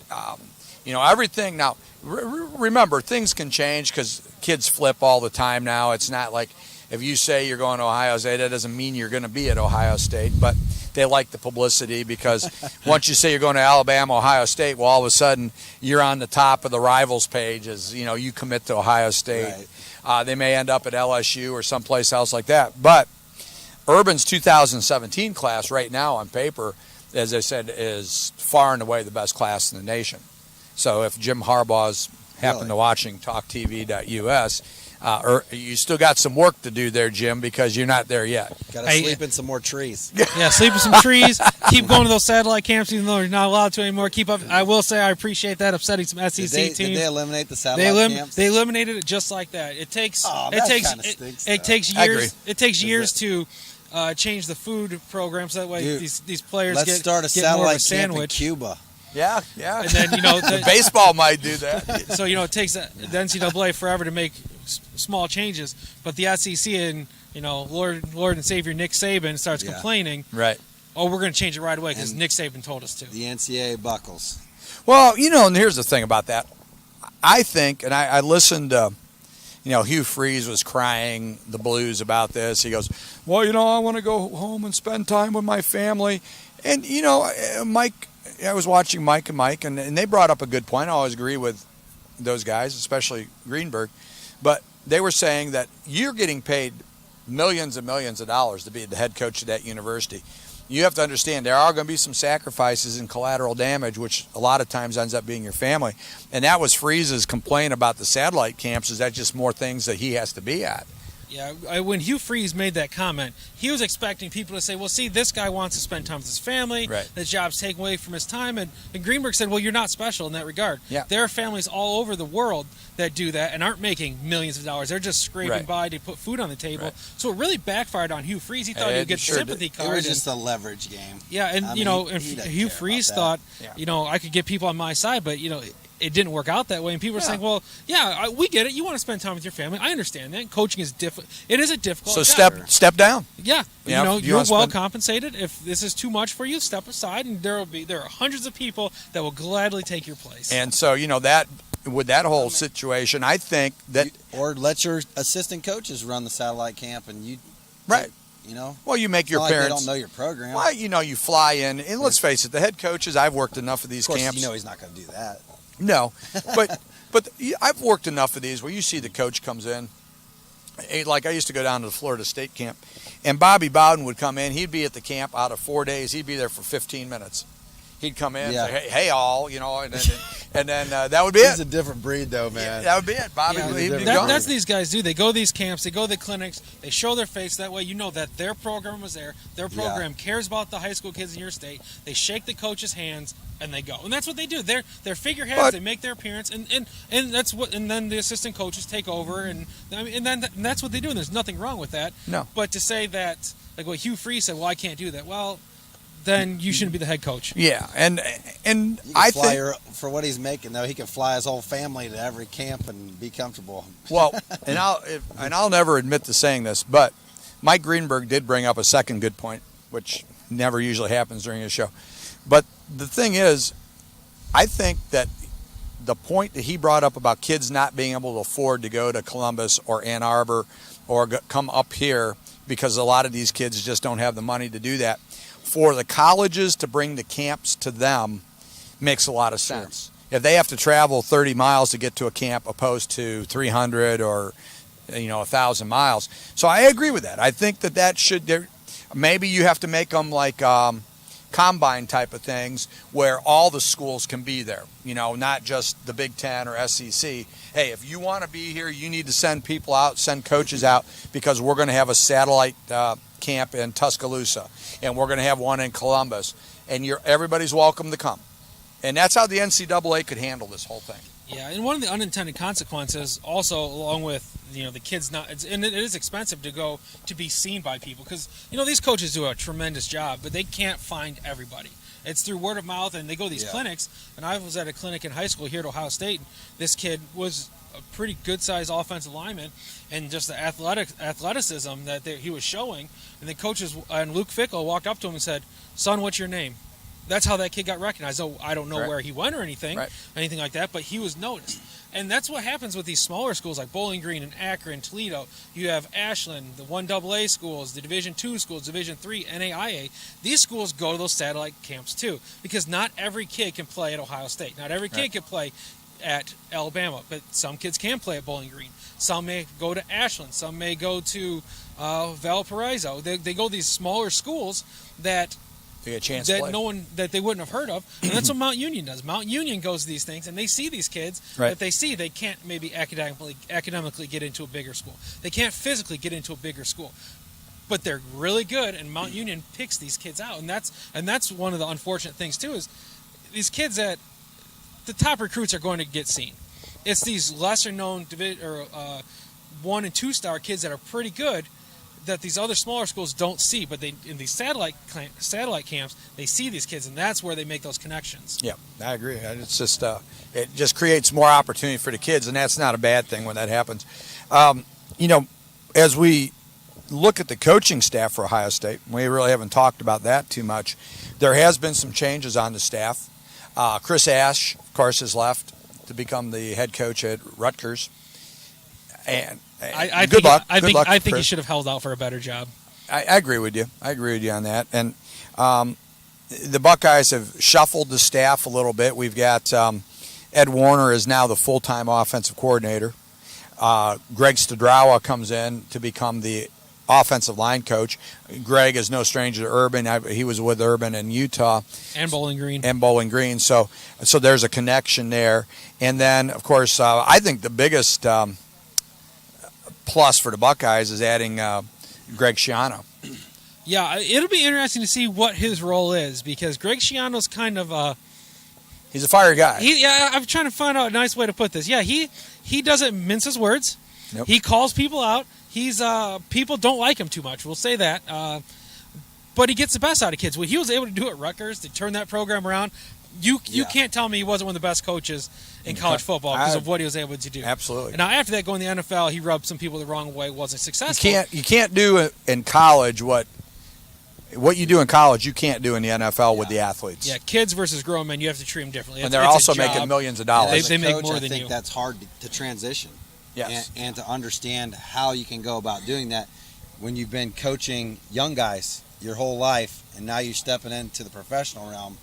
everything. Now, remember, things can change because kids flip all the time now. It's not like if you say you're going to Ohio State, that doesn't mean you're going to be at Ohio State. But they like the publicity because once you say you're going to Alabama, Ohio State, well, all of a sudden you're on the top of the rivals page as, you commit to Ohio State. Right. They may end up at LSU or someplace else like that. But Urban's 2017 class right now on paper, as I said, is far and away the best class in the nation. So if Jim Harbaugh's happened to watching TalkTV.us, you still got some work to do there, Jim, because you're not there yet. Got to sleep in some more trees. Yeah, sleep in some trees. Keep going to those satellite camps, even though you're not allowed to anymore. Keep up. I will say I appreciate that, upsetting some SEC teams. Did they eliminate the satellite camps? They eliminated it just like that. It takes years. It takes years to change the food program so that way these players get start a get satellite more of a camp in sandwich. Cuba. Yeah. And then the baseball might do that. So it takes the NCAA forever to make small changes, but the SEC and Lord and Savior Nick Saban starts complaining. Right. Oh, we're going to change it right away because Nick Saban told us to. The NCAA buckles. Well, and here's the thing about that. I think, and I listened to, Hugh Freeze was crying the blues about this. He goes, well, I want to go home and spend time with my family. And, Mike, I was watching Mike, and they brought up a good point. I always agree with those guys, especially Greenberg. But they were saying that you're getting paid millions and millions of dollars to be the head coach of that university. You have to understand there are going to be some sacrifices and collateral damage, which a lot of times ends up being your family. And that was Freeze's complaint about the satellite camps, is that just more things that he has to be at. Yeah, when Hugh Freeze made that comment, he was expecting people to say, well, see, this guy wants to spend time with his family. Right. His job's taken away from his time. And Greenberg said, well, you're not special in that regard. Yeah. There are families all over the world that do that and aren't making millions of dollars. They're just scraping Right. by to put food on the table. Right. So it really backfired on Hugh Freeze. He thought It he'd get sure the sympathy It card. was just a leverage game. Yeah, and I you mean, know, he and doesn't Hugh care Freeze about thought, Yeah. you know, I could get people on my side, but you know, it didn't work out that way. And people are Yeah. saying, well, yeah, we get it. You want to spend time with your family. I understand that. Coaching is difficult. It is a difficult. So job. step down. Yeah, Yeah, you know, if you you're wanna well spend- compensated. If this is too much for you, step aside, and there are hundreds of people that will gladly take your place. And so, you know, that with that whole situation, I think that Or let your assistant coaches run the satellite camp, and you, right. you know, Well, you make it's your not like they parents. don't know your program. Well, you know, you fly in, and let's face it, the head coaches. I've worked enough of these Of course, camps. you know he's not going to do that. No, but I've worked enough of these where you see the coach comes in. Like I used to go down to the Florida State camp, and Bobby Bowden would come in. He'd be at the camp out of 4 days. He'd be there for 15 minutes. He'd come in, Yeah. say, hey all, you know, and then that would be He's it. a different breed, though, man. That would be it. Bobby, Yeah, he'd be that- gone. That's what these guys do. They go to these camps, they go to the clinics, they show their face. That way you know that their program was there. Their program cares about the high school kids in your state. They shake the coach's hands and they go. And that's what they do. They're figureheads. But- They make their appearance, and that's what. And then the assistant coaches take over, and that's what they do. And there's nothing wrong with that. No. But to say that, like what Hugh Freeze said, well, I can't do that. Well, then you shouldn't be the head coach. Yeah, and You can I fly think for what he's making, though. He can fly his whole family to every camp and be comfortable. well, and I'll never admit to saying this, but Mike Greenberg did bring up a second good point, which never usually happens during a show. But the thing is, I think that the point that he brought up about kids not being able to afford to go to Columbus or Ann Arbor or come up here because a lot of these kids just don't have the money to do that, for the colleges to bring the camps to them makes a lot of sense. If they have to travel 30 miles to get to a camp opposed to 300 or 1,000 miles. So I agree with that. I think that should maybe you have to make them like combine type of things where all the schools can be there, not just the Big Ten or SEC. Hey, if you want to be here, you need to send people out, send coaches out, because we're going to have a satellite camp in Tuscaloosa, and we're going to have one in Columbus, and everybody's welcome to come. And that's how the NCAA could handle this whole thing. Yeah, and one of the unintended consequences, also along with the kids and it is expensive to go to be seen by people, because these coaches do a tremendous job, but they can't find everybody. It's through word of mouth, and they go to these clinics. And I was at a clinic in high school here at Ohio State. And this kid was a pretty good-sized offensive lineman, and just the athleticism that he was showing. And the coaches and Luke Fickle walked up to him and said, "Son, what's your name?" That's how that kid got recognized. Oh, I don't know where he went or anything like that, but he was noticed. And that's what happens with these smaller schools like Bowling Green and Akron, Toledo. You have Ashland, the 1AA schools, the Division II schools, Division III, NAIA. These schools go to those satellite camps too, because not every kid can play at Ohio State. Not every kid can play at Alabama, but some kids can play at Bowling Green. Some may go to Ashland. Some may go to Valparaiso. They go to these smaller schools that They get a chance to play. that they wouldn't have heard of. And that's what Mount Union does. Mount Union goes to these things, and they see these kids that they see. They can't maybe academically get into a bigger school. They can't physically get into a bigger school, but they're really good. And Mount Union picks these kids out, and that's one of the unfortunate things too, is these kids that the top recruits are going to get seen. It's these lesser known 1 and 2 star kids that are pretty good, that these other smaller schools don't see, but in these satellite camps, they see these kids, and that's where they make those connections. Yeah, I agree. It's just it just creates more opportunity for the kids, and that's not a bad thing when that happens. As we look at the coaching staff for Ohio State, we really haven't talked about that too much. There has been some changes on the staff. Chris Ash, of course, has left to become the head coach at Rutgers. And I good luck. I Good luck, think he Chris. should have held out for a better job. I agree with you. I agree with you on that. And the Buckeyes have shuffled the staff a little bit. We've got Ed Warner is now the full-time offensive coordinator. Greg Stadrawa comes in to become the offensive line coach. Greg is no stranger to Urban. He was with Urban in Utah. And Bowling Green. So there's a connection there. And then, of course, I think the biggest plus for the Buckeyes is adding Greg Schiano. Yeah, it'll be interesting to see what his role is because Greg Schiano's kind of He's a fire guy. I'm trying to find out a nice way to put this. Yeah, he doesn't mince his words. Nope. He calls people out. He's people don't like him too much. We'll say that. But he gets the best out of kids. Well, he was able to do it at Rutgers to turn that program around. You can't tell me he wasn't one of the best coaches in college football because of what he was able to do. Absolutely. And now after that, going to the NFL, he rubbed some people the wrong way. Wasn't successful. You can't do in college what you do in college. You can't do in the NFL with the athletes. Yeah, kids versus grown men, you have to treat them differently. And they're also making millions of dollars. They make Coach, more I than think you. that's hard to transition. Yes. And to understand how you can go about doing that when you've been coaching young guys your whole life and now you're stepping into the professional realm.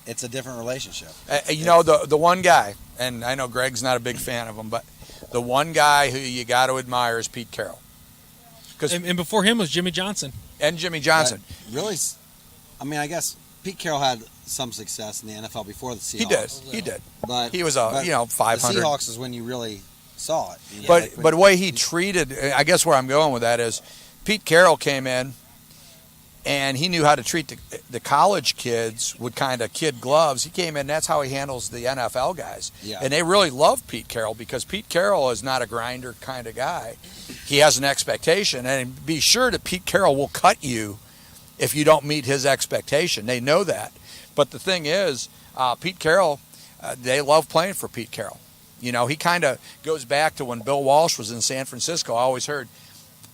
It's a different relationship. The one guy, and I know Greg's not a big fan of him, but the one guy who you got to admire is Pete Carroll. And before him was Jimmy Johnson. And Jimmy Johnson. Really, I mean, I guess Pete Carroll had some success in the NFL before the Seahawks. He did. But he was 500. The Seahawks is when you really saw it. But the way he treated, I guess where I'm going with that is, Pete Carroll came in, and he knew how to treat the college kids with kind of kid gloves. He came in, that's how he handles the NFL guys. Yeah. And they really love Pete Carroll because Pete Carroll is not a grinder kind of guy. He has an expectation, and be sure that Pete Carroll will cut you if you don't meet his expectation. They know that. But the thing is, Pete Carroll, they love playing for Pete Carroll. You know, he kind of goes back to when Bill Walsh was in San Francisco. I always heard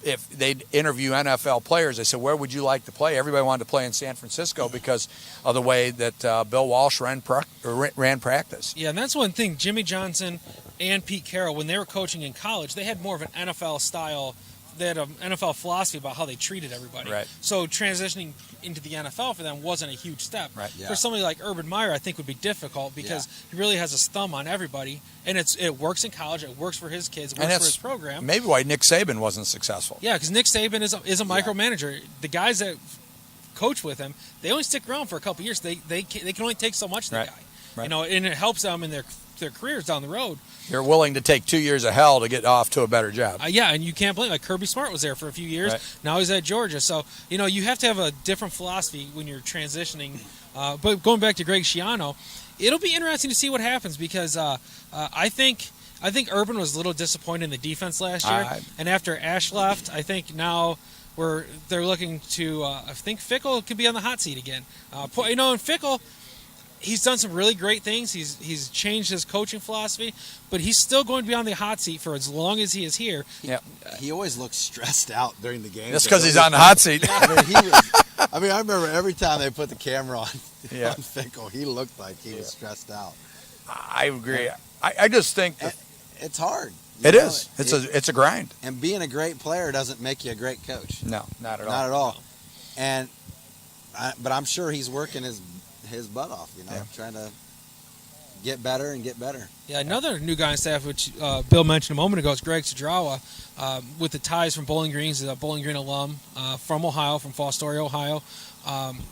if they'd interview NFL players, they said, where would you like to play? Everybody wanted to play in San Francisco because of the way that Bill Walsh ran practice. Yeah, and that's one thing. Jimmy Johnson and Pete Carroll, when they were coaching in college, they had more of an NFL style. They had an NFL philosophy about how they treated everybody. Right. So transitioning into the NFL for them wasn't a huge step. Right. Yeah. For somebody like Urban Meyer, I think would be difficult because he really has his thumb on everybody, and it works in college. It works for his kids. It works for his program. Maybe why Nick Saban wasn't successful. Yeah, because Nick Saban is a micromanager. The guys that coach with him, they only stick around for a couple years. They can only take so much of the guy. Right. You know, and it helps them in their careers down the road. You're willing to take 2 years of hell to get off to a better job. Yeah, and you can't blame. Like Kirby Smart was there for a few years. Right. Now he's at Georgia. So, you know, you have to have a different philosophy when you're transitioning. But going back to Greg Schiano, it'll be interesting to see what happens because I think Urban was a little disappointed in the defense last year. And after Ash left, I think now they're looking to I think Fickle could be on the hot seat again. You know, and Fickle, he's done some really great things. He's changed his coaching philosophy, but he's still going to be on the hot seat for as long as he is here. Yeah. He always looks stressed out during the game. That's because he's on the hot seat. I remember every time they put the camera on Fickle, he looked like he was stressed out. I agree. I just think it's hard. It is. It's a grind. And being a great player doesn't make you a great coach. No, not at all. Not at all. And but I'm sure he's working his butt off, trying to get better and get better. Yeah, another new guy on staff, which Bill mentioned a moment ago, is Greg Sadrawa, with the ties from Bowling Green. He's a Bowling Green alum from Ohio, from Fostoria, Ohio.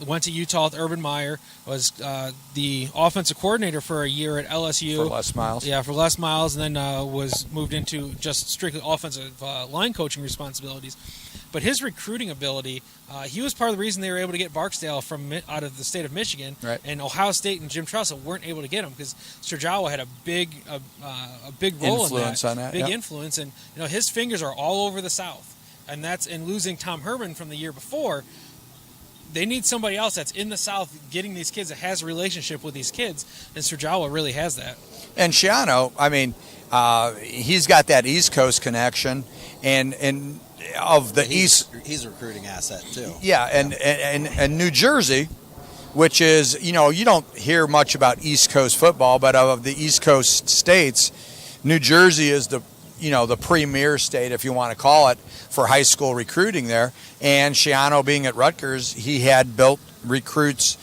Went to Utah with Urban Meyer, was the offensive coordinator for a year at LSU. For Les Miles. Yeah, for Les Miles, and then was moved into just strictly offensive line coaching responsibilities. But his recruiting ability, he was part of the reason they were able to get Barksdale from out of the state of Michigan, right. And Ohio State and Jim Tressel weren't able to get him because Sadrawa had a big role influence in that, on that, big influence, and his fingers are all over the South, and losing Tom Herman from the year before. They need somebody else that's in the South getting these kids that has a relationship with these kids, and Sadrawa really has that. And Schiano, I mean, he's got that East Coast connection, and of the East. He's a recruiting asset too. Yeah, and New Jersey, which is, you don't hear much about East Coast football, but of the East Coast states, New Jersey is the premier state, if you want to call it, for high school recruiting there. And Schiano being at Rutgers, he had built recruits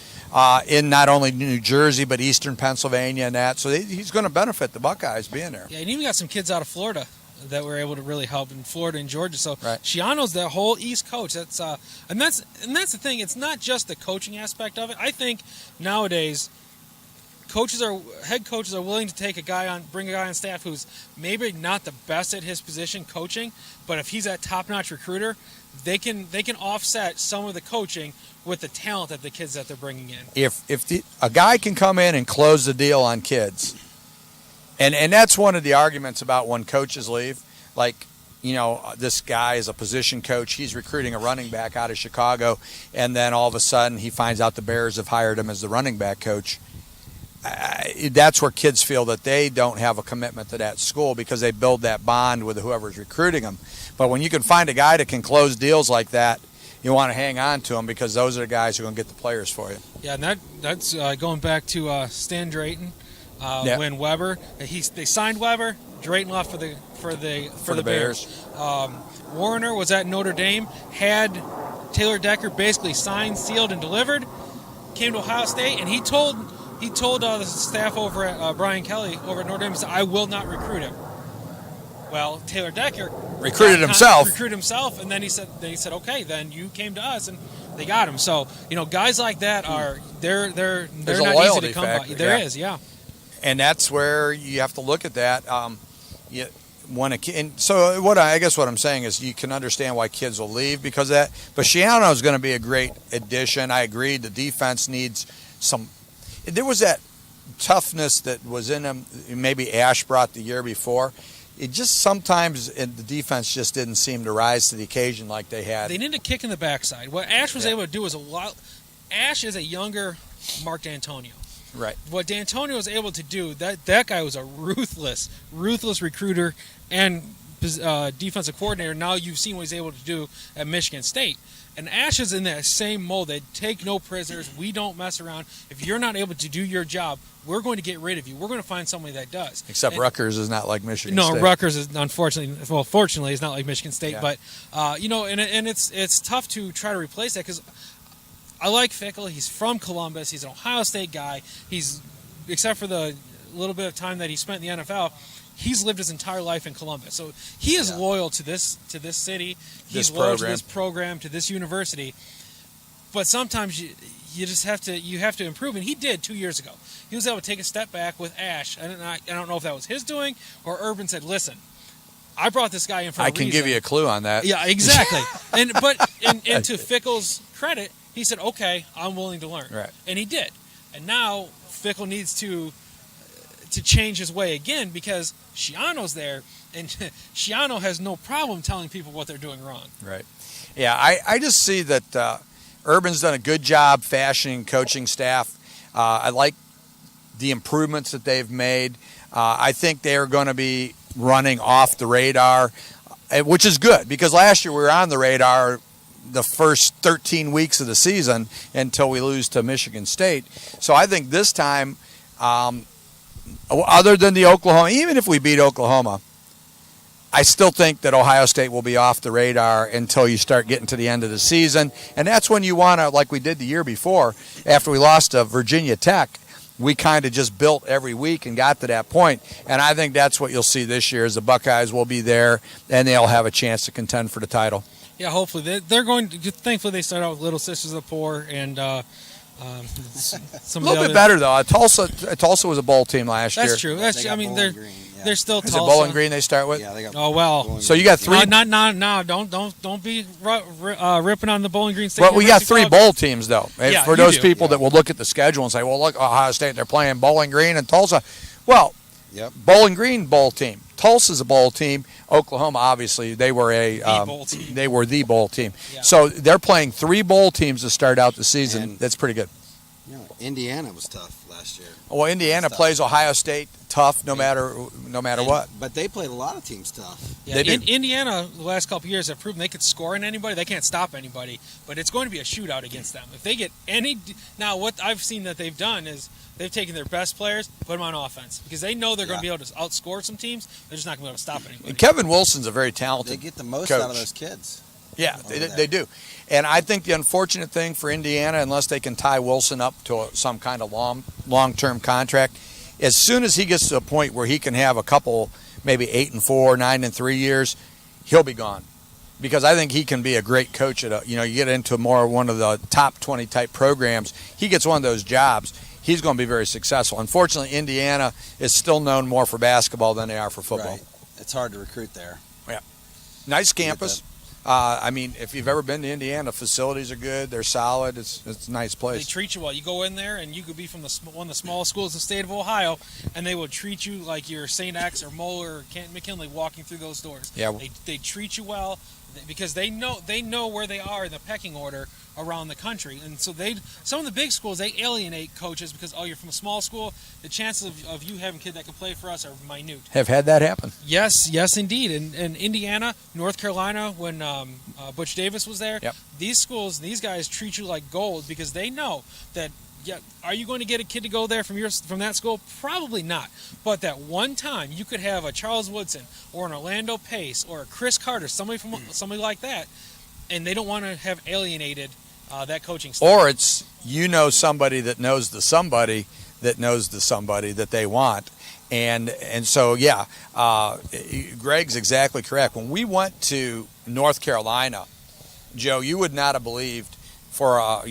in not only New Jersey, but Eastern Pennsylvania and that. So he's going to benefit the Buckeyes being there. Yeah, and even got some kids out of Florida that were able to really help in Florida and Georgia. So right. Schiano's the whole East Coast. That's the thing. It's not just the coaching aspect of it. I think nowadays head coaches are willing to take bring a guy on staff who's maybe not the best at his position coaching, but if he's that top-notch recruiter, they can offset some of the coaching with the talent that the kids that they're bringing in. If a guy can come in and close the deal on kids, and that's one of the arguments about when coaches leave, like, this guy is a position coach. He's recruiting a running back out of Chicago, and then all of a sudden he finds out the Bears have hired him as the running back coach. That's where kids feel that they don't have a commitment to that school because they build that bond with whoever's recruiting them. But when you can find a guy that can close deals like that, you want to hang on to him because those are the guys who are going to get the players for you. Yeah, and that's going back to Stan Drayton. When Weber, they signed Weber, Drayton left for the Bears. Warner was at Notre Dame, had Taylor Decker basically signed, sealed, and delivered. Came to Ohio State, and he told the staff over at Brian Kelly over at Notre Dame, he said, "I will not recruit him." Well, Taylor Decker recruited himself, and then he said, "Okay, then you came to us," and they got him. So guys like that are they're not easy to come by. There is, yeah. And that's where you have to look at that. I guess what I'm saying is you can understand why kids will leave because of that. But Shiano is going to be a great addition. I agree. The defense needs some. There was that toughness that was in him. Maybe Ash brought the year before. It just sometimes the defense just didn't seem to rise to the occasion like they had. They needed a kick in the backside. What Ash was able to do was a lot. Ash is a younger Mark D'Antonio. Right. What D'Antonio was able to do, that guy was a ruthless recruiter and defensive coordinator. Now you've seen what he's able to do at Michigan State. And Ash is in that same mold. They take no prisoners. We don't mess around. If you're not able to do your job, we're going to get rid of you. We're going to find somebody that does. Except Rutgers is not like Michigan State. No, Rutgers is fortunately, is not like Michigan State. Yeah. But, and it's tough to try to replace that because I like Fickle. He's from Columbus. He's an Ohio State guy. Except for the little bit of time that he spent in the NFL, he's lived his entire life in Columbus. So he is loyal to this city. He's loyal to this program, to this university. But sometimes you just have to improve, and he did 2 years ago. He was able to take a step back with Ash. I don't know if that was his doing or Urban said, "Listen, I brought this guy in for a reason." I can give you a clue on that. Yeah, exactly. and to Fickle's credit, he said, "Okay, I'm willing to learn." Right. And he did. And now Fickle needs to change his way again because Shiano's there, and Shiano has no problem telling people what they're doing wrong. Right. Yeah, I just see that Urban's done a good job fashioning coaching staff. I like the improvements that they've made. I think they're going to be running off the radar, which is good because last year we were on the radar the first 13 weeks of the season until we lose to Michigan State. So I think this time, other than the Oklahoma, even if we beat Oklahoma, I still think that Ohio State will be off the radar until you start getting to the end of the season. And that's when you want to, like we did the year before, after we lost to Virginia Tech, we kind of just built every week and got to that point. And I think that's what you'll see this year is the Buckeyes will be there and they'll have a chance to contend for the title. Yeah, hopefully. They're going to, thankfully they start out with Little Sisters of the Poor and some a little bit better, though. Tulsa was a bowl team last year. That's true. They're still Tulsa. Is it Bowling Green they start with? Yeah, they got. Oh well. So you got three. No. Don't be ripping on the Bowling Green State. Well, we got three bowl teams though. Yeah, for those people that will look at the schedule and say, "Well, look, Ohio State they're playing Bowling Green and Tulsa." Well, Bowling Green bowl team. Tulsa's a bowl team. Oklahoma, obviously, they were the bowl team. Yeah. So they're playing three bowl teams to start out the season. And that's pretty good. Indiana was tough last year. Well, Indiana plays Ohio State tough no matter what. But they played a lot of teams tough. Yeah, Indiana, the last couple of years, have proven they could score on anybody. They can't stop anybody. But it's going to be a shootout against them. If they get any... Now, what I've seen that they've done is they've taken their best players, put them on offense. Because they know they're going to be able to outscore some teams. They're just not going to be able to stop anybody. And Kevin Wilson's a very talented They get the most coach. out of those kids. Yeah, they do. And I think the unfortunate thing for Indiana, unless they can tie Wilson up to some kind of long-term contract, as soon as he gets to a point where he can have a couple, maybe 8-4, 9-3 years, he'll be gone. Because I think he can be a great coach at you get into more one of the top 20 type programs. He gets one of those jobs. he's going to be very successful. Unfortunately, Indiana is still known more for basketball than they are for football. Right. It's hard to recruit there. Yeah. Nice campus. I mean, if you've ever been to Indiana, facilities are good. They're solid. It's a nice place. They treat you well. You go in there, and you could be from one of the smallest schools in the state of Ohio, and they will treat you like you're St. X or Moeller or Canton McKinley walking through those doors. Yeah. They treat you well because they know where they are in the pecking order around the country, and so some of the big schools, they alienate coaches because you're from a small school. The chances of you having a kid that can play for us are minute. Have had that happen. Yes, indeed. And Indiana, North Carolina, when Butch Davis was there, yep. These schools, these guys treat you like gold because they know that. Yeah, are you going to get a kid to go there from that school? Probably not. But that one time you could have a Charles Woodson or an Orlando Pace or a Chris Carter, somebody like that, and they don't want to have alienated that coaching staff. Or it's somebody that knows the somebody that knows the somebody that they want. And so, yeah, Greg's exactly correct. When we went to North Carolina, Joe, you would not have believed we're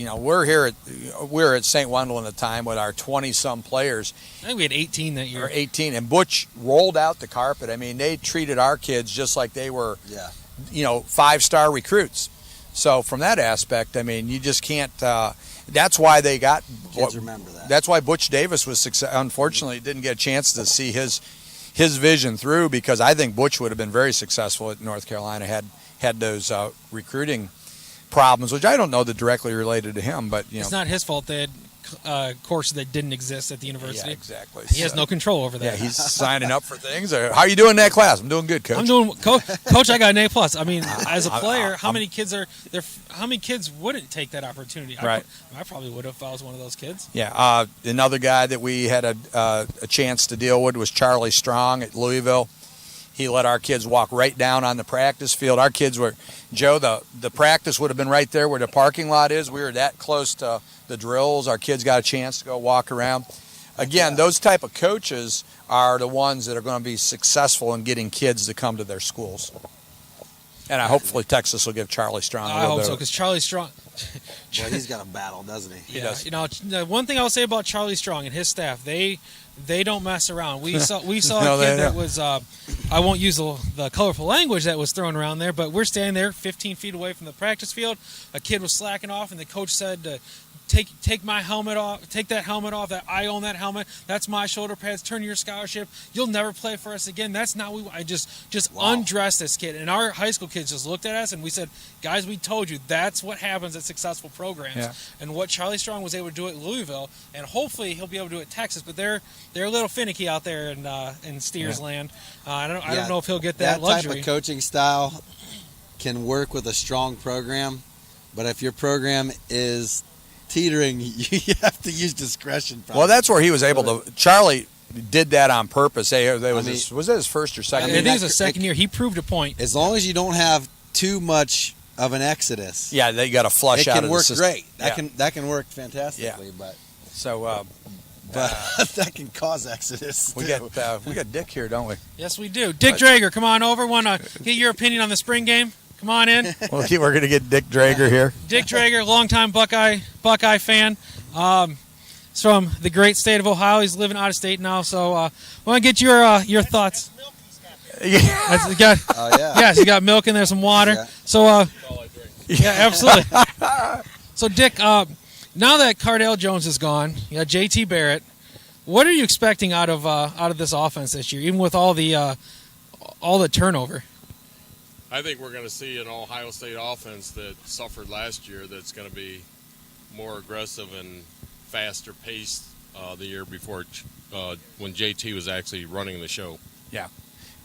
at St. Wendell at the time with our 20-some players. I think we had 18 that year. 18, and Butch rolled out the carpet. I mean, they treated our kids just like they were, 5-star recruits. So from that aspect, I mean, you just can't. That's why they got. Kids remember that. That's why Butch Davis was unfortunately didn't get a chance to see his vision through, because I think Butch would have been very successful at North Carolina had those recruiting problems, which I don't know that directly related to him, but it's not his fault. They had courses that didn't exist at the university. Yeah, exactly. He has no control over that. Yeah, he's signing up for things. How are you doing in that class? I'm doing good, Coach. I'm doing Coach. I got an A+. I mean, as a player, how many kids are there? How many kids wouldn't take that opportunity? Right. I probably would have if I was one of those kids. Yeah. Another guy that we had a chance to deal with was Charlie Strong at Louisville. He let our kids walk right down on the practice field. Our kids were, Joe, the practice would have been right there where the parking lot is. We were that close to the drills. Our kids got a chance to go walk around. Again, those type of coaches are the ones that are going to be successful in getting kids to come to their schools. And hopefully Texas will give Charlie Strong a little bit. I hope so, because Charlie Strong... Well, he's got a battle, doesn't he? He does. The one thing I'll say about Charlie Strong and his staff, they don't mess around. We saw a kid that was I won't use the colorful language that was thrown around there, but we're standing there 15 feet away from the practice field. A kid was slacking off, and the coach said, take my helmet off, take that helmet off, that I own that helmet, that's my shoulder pads, turn your scholarship, you'll never play for us again. That's not I just undressed this kid, and our high school kids just looked at us and we said, guys, we told you that's what happens at successful programs. Yeah. And what Charlie Strong was able to do at Louisville, and hopefully he'll be able to do it at Texas, but they're a little finicky out there in Steers land. I don't know if he'll get that luxury. That type of coaching style can work with a strong program, but if your program is teetering, you have to use discretion. Probably. Well, that's where he was able to. Charlie did that on purpose. Was it his first or second? I think it was his second year. He proved a point. As long as you don't have too much of an exodus. Yeah, they got to flush out of the system. It can work great. That can work fantastically, but that can cause exodus. We got Dick here, don't we? Yes, we do. Dick Drager, come on over. Want to get your opinion on the spring game? Come on in. We're going to get Dick Drager here. Dick Drager, longtime Buckeye fan. He's from the great state of Ohio. He's living out of state now, so I want to get your thoughts. Yes, you got milk in there, some water. Yeah. So, yeah, absolutely. So, Dick, now that Cardale Jones is gone, you got JT Barrett. What are you expecting out of this offense this year, even with all the turnover? I think we're going to see an Ohio State offense that suffered last year that's going to be more aggressive and faster paced the year before when JT was actually running the show. Yeah.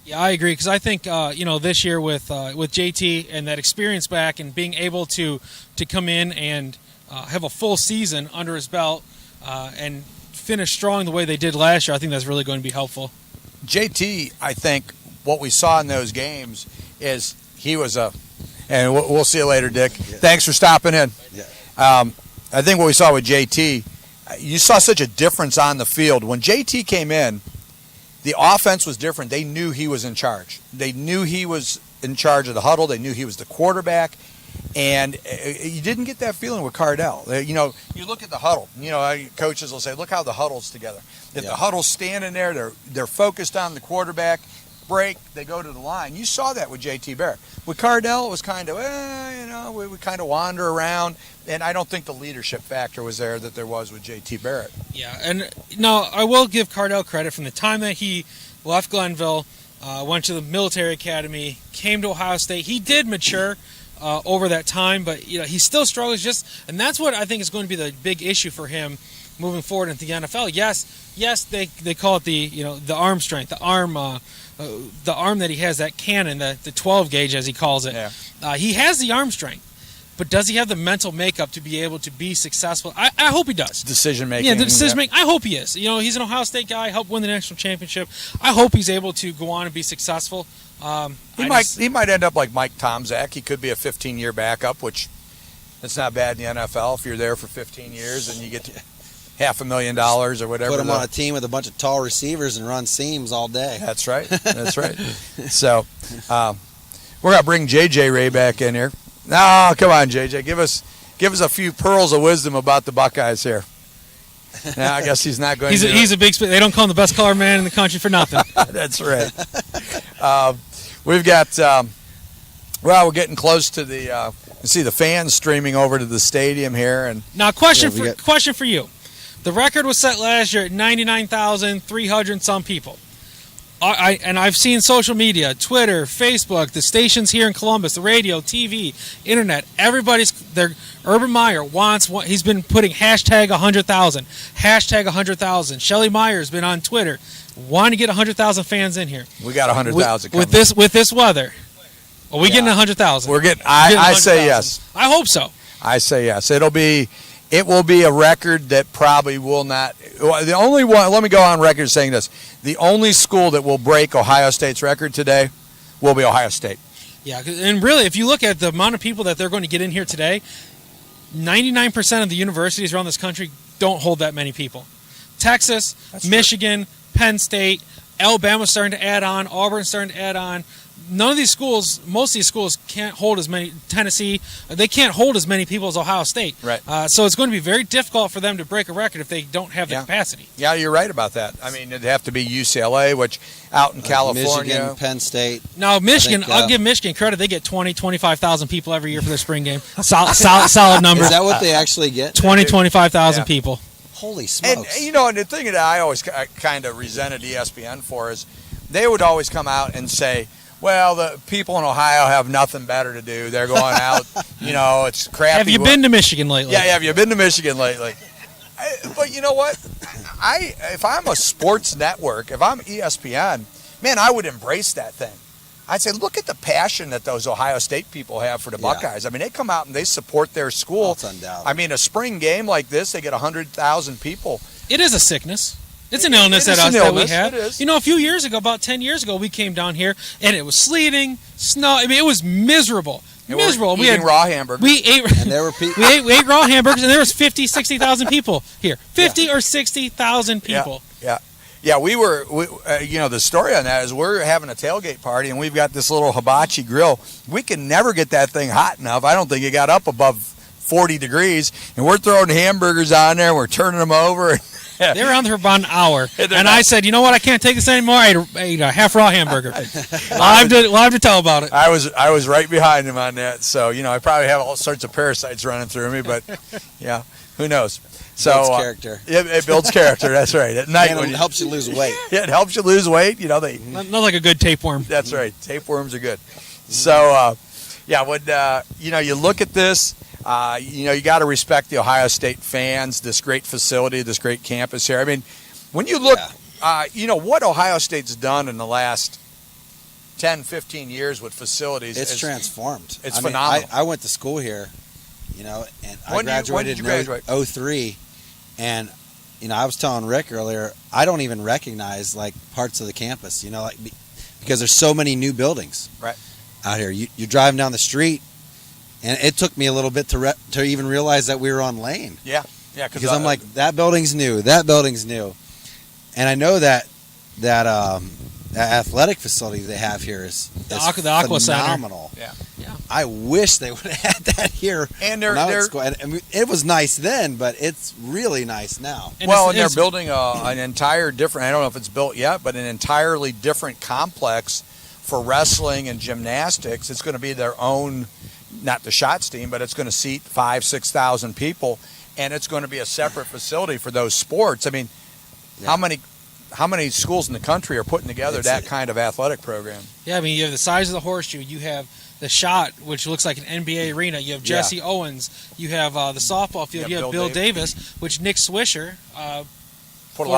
Yeah, I agree, because I think this year with JT and that experience back and being able to come in and have a full season under his belt and finish strong the way they did last year, I think that's really going to be helpful. JT, I think what we saw in those games is he was and we'll see you later, Dick. Yeah. Thanks for stopping in. Yeah. I think what we saw with JT, you saw such a difference on the field. When JT came in, the offense was different. They knew he was in charge. They knew he was in charge of the huddle. They knew he was the quarterback. And you didn't get that feeling with Cardell. You know, you look at the huddle. You know, coaches will say, "Look how the huddle's together." If the huddle's standing there, they're focused on the quarterback. Break, they go to the line. You saw that with J.T. Barrett. With Cardell, it was kind of, we kind of wander around, and I don't think the leadership factor was there that there was with J.T. Barrett. Yeah, and no, I will give Cardell credit from the time that he left Glenville, went to the military academy, came to Ohio State. He did mature over that time, but you know he still struggles. And that's what I think is going to be the big issue for him moving forward into the NFL. Yes, they call it the arm strength, the arm that he has, that cannon, the 12 gauge as he calls it. Yeah. He has the arm strength, but does he have the mental makeup to be able to be successful? I hope he does. Decision making. Yeah, the decision making. I hope he is. You know, he's an Ohio State guy, helped win the national championship. I hope he's able to go on and be successful. He might end up like Mike Tomczak. He could be a 15-year backup, which it's not bad in the NFL if you're there for 15 years and you get to $500,000 or whatever. Put him on a team with a bunch of tall receivers and run seams all day. That's right. That's right. So we're gonna bring JJ Ray back in here. No, come on, JJ. Give us a few pearls of wisdom about the Buckeyes here. Now, I guess he's not going. He's a big. They don't call him the best color man in the country for nothing. That's right. We've got. We're getting close to the. You see the fans streaming over to the stadium here, and now question for you. The record was set last year at 99,300 some people. I've seen social media, Twitter, Facebook, the stations here in Columbus, the radio, TV, internet. Urban Meyer he's been putting hashtag 100,000, hashtag 100,000. Shelly Meyer's been on Twitter, wanting to get 100,000 fans in here. We got 100,000 with this weather. Are we getting 100,000? We're getting. I say yes. I hope so. I say yes. It will be a record that probably will not. The only one. Let me go on record saying this: the only school that will break Ohio State's record today will be Ohio State. Yeah, and really, if you look at the amount of people that they're going to get in here today, 99% of the universities around this country don't hold that many people. Texas, Michigan, Penn State, Alabama's starting to add on, Auburn's starting to add on. None of these schools, most of these schools can't hold as many. Tennessee, they can't hold as many people as Ohio State. Right. So it's going to be very difficult for them to break a record if they don't have the capacity. Yeah, you're right about that. I mean, it'd have to be UCLA, which out in California. Michigan, Penn State. Now, Michigan, I'll give Michigan credit. They get 25,000 people every year for their spring game. Solid number. Is that what they actually get? 25,000 people. Holy smokes. And the thing that I always kind of resented ESPN for is they would always come out and say, well, the people in Ohio have nothing better to do. They're going out, it's crappy. Have you been to Michigan lately? Yeah, have you been to Michigan lately? But you know what? If I'm a sports network, if I'm ESPN, man, I would embrace that thing. I'd say, look at the passion that those Ohio State people have for the Buckeyes. I mean, they come out and they support their school. That's undoubted. I mean, a spring game like this, they get 100,000 people. It is a sickness. It's an illness that we have. It is. A few years ago, about 10 years ago, we came down here and it was sleeting, snow. I mean, it was miserable. Miserable. We had raw hamburgers. We ate we ate raw hamburgers, and there was 60,000 people here. 50 or 60,000 people. Yeah. We the story on that is we're having a tailgate party, and we've got this little hibachi grill. We can never get that thing hot enough. I don't think it got up above 40 degrees, and we're throwing hamburgers on there. We're turning them over. They were on there for about an hour, and I said, "You know what? I can't take this anymore." I ate a half raw hamburger. We'll have to tell about it. I was right behind him on that, so I probably have all sorts of parasites running through me, but yeah, who knows? So builds character. It builds character. That's right. At night, and it helps you lose weight. Yeah, it helps you lose weight. Not like a good tapeworm. That's right. Tapeworms are good. So when you look at this. You got to respect the Ohio State fans, this great facility, this great campus here. I mean, when you look, what Ohio State's done in the last 10, 15 years with facilities. It's transformed. It's phenomenal. I went to school here, and I graduated when did you graduate? in 03. And, I was telling Rick earlier, I don't even recognize, parts of the campus, because there's so many new buildings out here. You're driving down the street. And it took me a little bit to even realize that we were on Lane. Yeah. Because I'm like, that building's new. And I know that athletic facility they have here is the Aqua phenomenal. Center. Yeah. I wish they would have had that here. And when I went to school. And, I mean, it was nice then, but it's really nice now. And they're building an entire different, I don't know if it's built yet, but an entirely different complex for wrestling and gymnastics. It's going to be their own, not the shot team, but it's going to seat 5,000-6,000 people, and it's going to be a separate facility for those sports. I mean, how many schools in the country are putting together that kind of athletic program? Yeah, I mean, you have the size of the horseshoe. You have the shot, which looks like an NBA arena. You have Jesse Owens. You have the softball field. You have Bill Davis, which Nick Swisher forked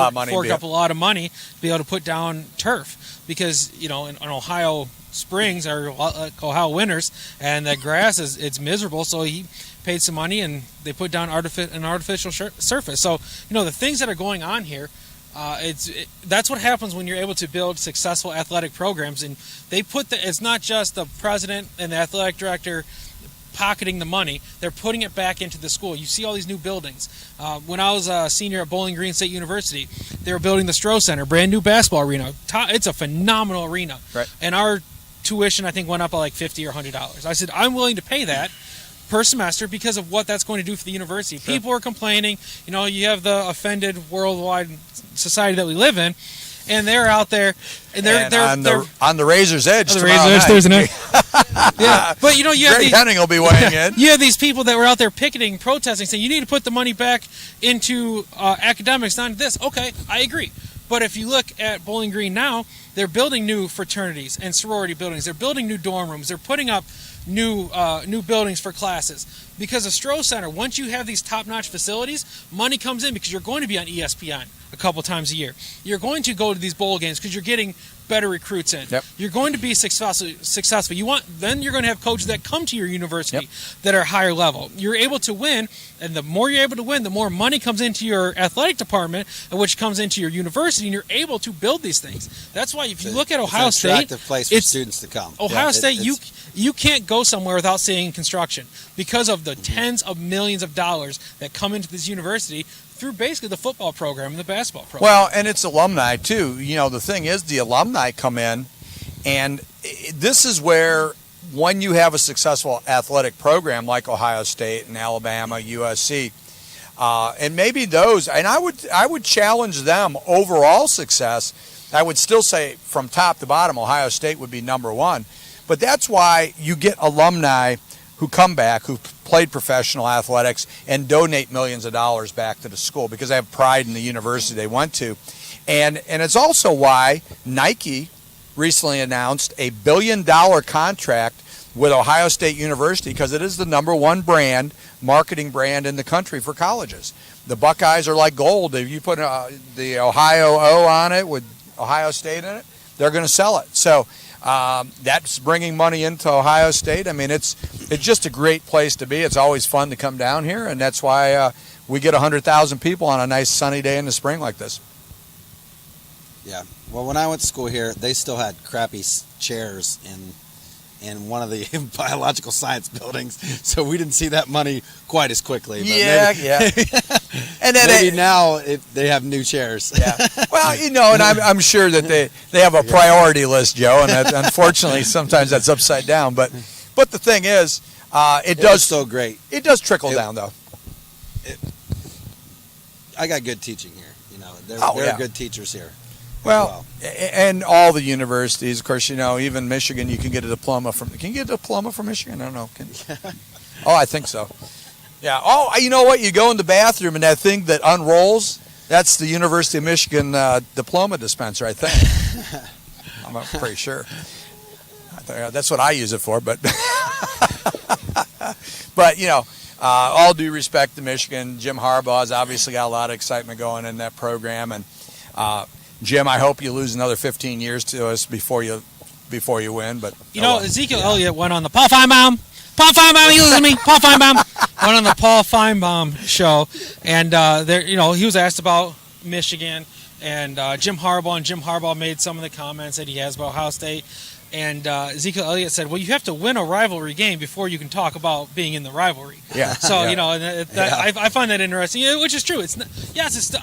up a lot of money to be able to put down turf, because in Ohio springs are Ohio winters, and the grass it's miserable. So he paid some money and they put down an artificial surface. So the things that are going on here. That's what happens when you're able to build successful athletic programs, and they it's not just the president and the athletic director pocketing the money; they're putting it back into the school. You see all these new buildings. When I was a senior at Bowling Green State University, they were building the Stroh Center, brand new basketball arena. It's a phenomenal arena, right. And our tuition I think went up by like $50 or $100. I said I'm willing to pay that per semester because of what that's going to do for the university. Sure. People are complaining. You have the offended worldwide society that we live in, and they're out there, and they're on the razor's edge. The razor's edge Thursday night. Yeah, but you have Greg Henning will be weighing in. You have these people that were out there picketing, protesting, saying you need to put the money back into academics, not this. Okay, I agree. But if you look at Bowling Green now, they're building new fraternities and sorority buildings. They're building new dorm rooms. They're putting up new buildings for classes. Because of Stroh Center, once you have these top-notch facilities, money comes in because you're going to be on ESPN a couple times a year. You're going to go to these bowl games because you're getting better recruits in. Yep. You're going to be successful. Then you're going to have coaches that come to your university that are higher level. You're able to win, and the more you're able to win, the more money comes into your athletic department, which comes into your university, and you're able to build these things. That's why if you look at Ohio it's an State, attractive place for students to come. Ohio State, you can't go somewhere without seeing construction because of the tens of millions of dollars that come into this university through basically the football program and the basketball program. Well, and it's alumni too. The thing is, the alumni come in, and this is where, when you have a successful athletic program like Ohio State and Alabama, USC, and maybe those, and I would challenge them overall success. I would still say from top to bottom, Ohio State would be number one. But that's why you get alumni who come back, who played professional athletics, and donate millions of dollars back to the school because they have pride in the university they went to. And it's also why Nike recently announced a $1 billion contract with Ohio State University, because it is the number one marketing brand in the country for colleges. The Buckeyes are like gold. If you put the Ohio O on it with Ohio State in it, they're going to sell it. So that's bringing money into Ohio State. I mean, it's just a great place to be. It's always fun to come down here, and that's why we get 100,000 people on a nice sunny day in the spring like this. Yeah. Well, when I went to school here, they still had crappy chairs in one of the biological science buildings, so we didn't see that money quite as quickly. But yeah. And then maybe now they have new chairs. Yeah. Well, and I'm sure that they have a priority list, Joe, and that, unfortunately sometimes that's upside down. But the thing is, it does so great. It does trickle down, though. I got good teaching here. There are good teachers here. Well, and all the universities, of course, even Michigan, you can get a diploma from. Can you get a diploma from Michigan? I don't know. Oh, I think so. Yeah. Oh, you know what? You go in the bathroom and that thing that unrolls, that's the University of Michigan diploma dispenser, I think. I'm pretty sure. That's what I use it for. But, all due respect to Michigan, Jim Harbaugh has obviously got a lot of excitement going in that program, and Jim, I hope you lose another 15 years to us before you win. But Ezekiel Elliott went on the Paul Feinbaum. Paul Feinbaum, you listen to me? Paul Feinbaum went on the Paul Feinbaum show, and he was asked about Michigan and Jim Harbaugh, and Jim Harbaugh made some of the comments that he has about Ohio State. And Ezekiel Elliott said, well, you have to win a rivalry game before you can talk about being in the rivalry. Yeah. So, I find that interesting, which is true. It's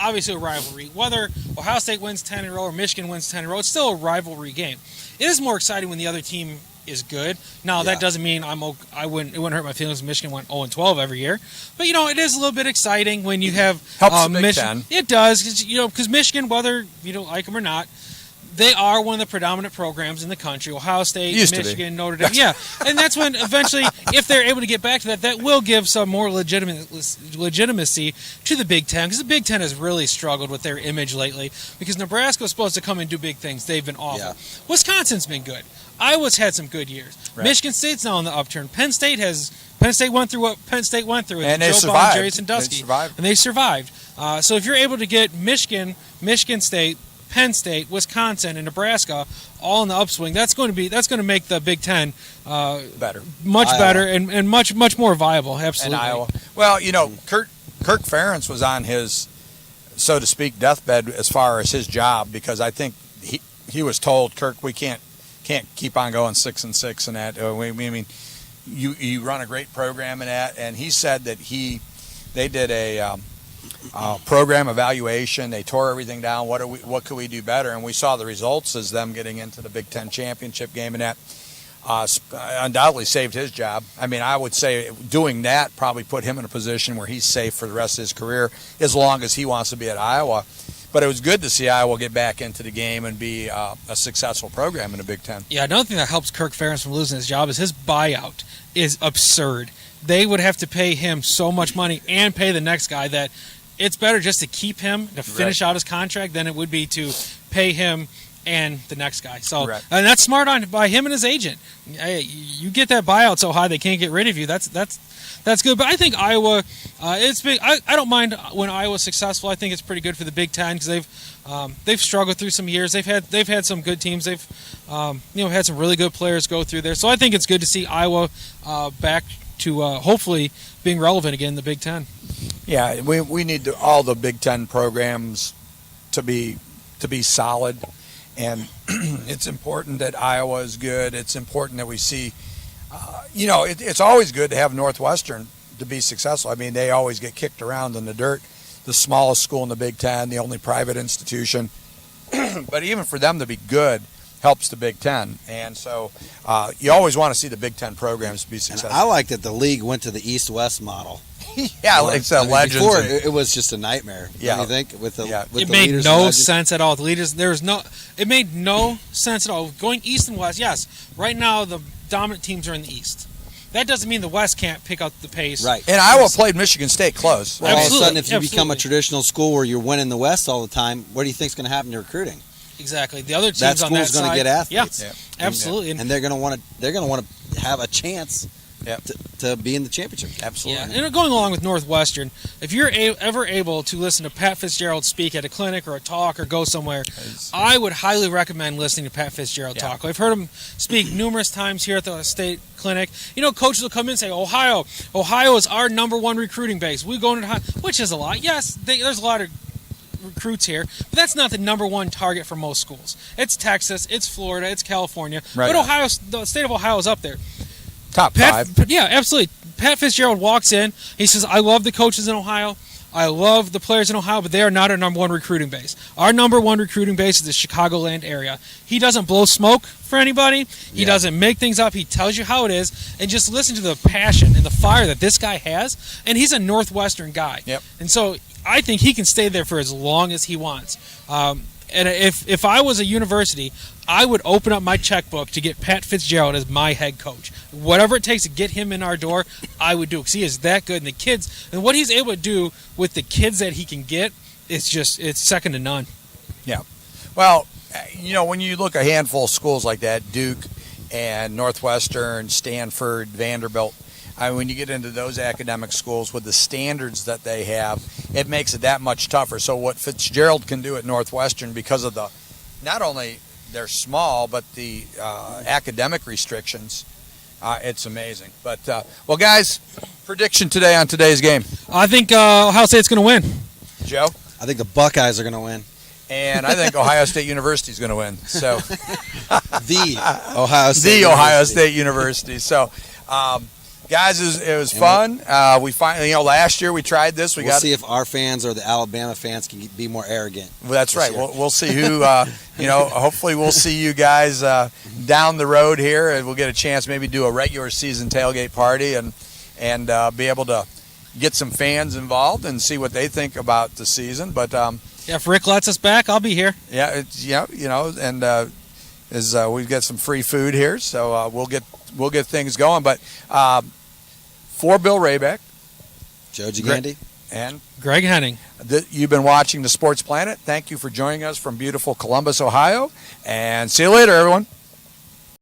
obviously a rivalry. Whether Ohio State wins 10 in a row or Michigan wins 10 in a row, it's still a rivalry game. It is more exciting when the other team is good. Now Yeah. that doesn't mean it wouldn't hurt my feelings if Michigan went 0-12 every year. But it is a little bit exciting when you have Helps the Big Michigan. Ten. It does because Michigan, whether you don't like them or not, they are one of the predominant programs in the country. Ohio State, Used to be. Michigan, Notre Dame. Yeah, and that's when eventually, if they're able to get back to that, that will give some more legitimacy to the Big Ten, because the Big Ten has really struggled with their image lately, because Nebraska was supposed to come and do big things. They've been awful. Yeah. Wisconsin's been good. Iowa's had some good years. Right. Michigan State's now on the upturn. Penn State went through what Penn State went through with And they Joe Ball survived. and Jerry Sandusky. They survived. And they survived. So if you're able to get Michigan State, Penn State, Wisconsin, and Nebraska all in the upswing, that's going to make the Big Ten Better. much Iowa. better and much more viable. Absolutely. And Iowa. Well, Kirk Ferentz was on his, so to speak, deathbed as far as his job, because I think he was told, Kirk, we can't keep on going 6-6 and that. I mean, you run a great program in that, and he said that they did a program evaluation. They tore everything down. What could we do better? And we saw the results as them getting into the Big Ten championship game, and that undoubtedly saved his job. I mean, I would say doing that probably put him in a position where he's safe for the rest of his career, as long as he wants to be at Iowa. But it was good to see Iowa get back into the game and be a successful program in the Big Ten. Yeah, another thing that helps Kirk Ferentz from losing his job is his buyout is absurd. They would have to pay him so much money and pay the next guy that it's better just to keep him to finish out his contract than it would be to pay him and the next guy. So, Right. and that's smart by him and his agent. Hey, you get that buyout so high they can't get rid of you. That's good. But I think Iowa, it's big. I don't mind when Iowa's successful. I think it's pretty good for the Big Ten, because they've struggled through some years. They've had some good teams. They've had some really good players go through there. So I think it's good to see Iowa back to hopefully being relevant again in the Big Ten. Yeah, we need all the Big Ten programs to be solid, and it's important that Iowa is good. It's important that we see, it's always good to have Northwestern to be successful. I mean, they always get kicked around in the dirt. The smallest school in the Big Ten, the only private institution, but even for them to be good helps the Big Ten, and so you always want to see the Big Ten programs be And successful. I like that the league went to the East-West model. Yeah, like I mean, legends. Before, and- it was just a nightmare. Yeah. Don't you think? With the It the made leaders no and legends? sense at all. The leaders, it made no sense at all. Going east and west, yes. Right now, the dominant teams are in the east. That doesn't mean the West can't pick up the pace. Right. and Iowa played Michigan State close. Well, all of a Absolutely, sudden, if you become a absolutely. traditional school where you're winning the West all the time, what do you think's going to happen to recruiting? Exactly. The other teams That on that school's going side, to get athletes. Yeah, absolutely. And they're going to want to have a chance Yep. to be in the championship. Absolutely. Yeah, and going along with Northwestern, if you're ever able to listen to Pat Fitzgerald speak at a clinic or a talk or go somewhere, I would highly recommend listening to Pat Fitzgerald Yeah. talk. I've heard him speak numerous times here at the state clinic. Coaches will come in and say, Ohio is our number one recruiting base. We go into Ohio, which is a lot. Yes, there's a lot of recruits here, but that's not the number one target for most schools. It's Texas, it's Florida, it's California, Right. but the state of Ohio is up there. Top five. Yeah, absolutely. Pat Fitzgerald walks in. He says, I love the coaches in Ohio. I love the players in Ohio, but they are not our number one recruiting base. Our number one recruiting base is the Chicagoland area. He doesn't blow smoke for anybody. He doesn't make things up. He tells you how it is. And just listen to the passion and the fire that this guy has. And he's a Northwestern guy. Yep. And so I think he can stay there for as long as he wants. And if I was a university, I would open up my checkbook to get Pat Fitzgerald as my head coach. Whatever it takes to get him in our door, I would do, because he is that good. And the kids, and what he's able to do with the kids that he can get, it's second to none. Yeah. Well, when you look at a handful of schools like that, Duke and Northwestern, Stanford, Vanderbilt, when you get into those academic schools with the standards that they have, it makes it that much tougher. So what Fitzgerald can do at Northwestern, because of not only they're small, but the academic restrictions, it's amazing. But, well, guys, prediction today on today's game. I think Ohio State's going to win. Joe? I think the Buckeyes are going to win. And I think Ohio State University is going to win. So The Ohio State. the Ohio University. State University. So, Guys, it was fun. We finally, last year we tried this. We'll see if our fans or the Alabama fans can be more arrogant. Well, that's right. We'll see who. Hopefully we'll see you guys down the road here, and we'll get a chance maybe do a regular season tailgate party and be able to get some fans involved and see what they think about the season. But if Rick lets us back, I'll be here. Yeah, we've got some free food here, so we'll get things going. But for Bill Raybeck, Joe Gigandi, and Greg Henning, you've been watching the Sports Planet. Thank you for joining us from beautiful Columbus, Ohio, and see you later, everyone.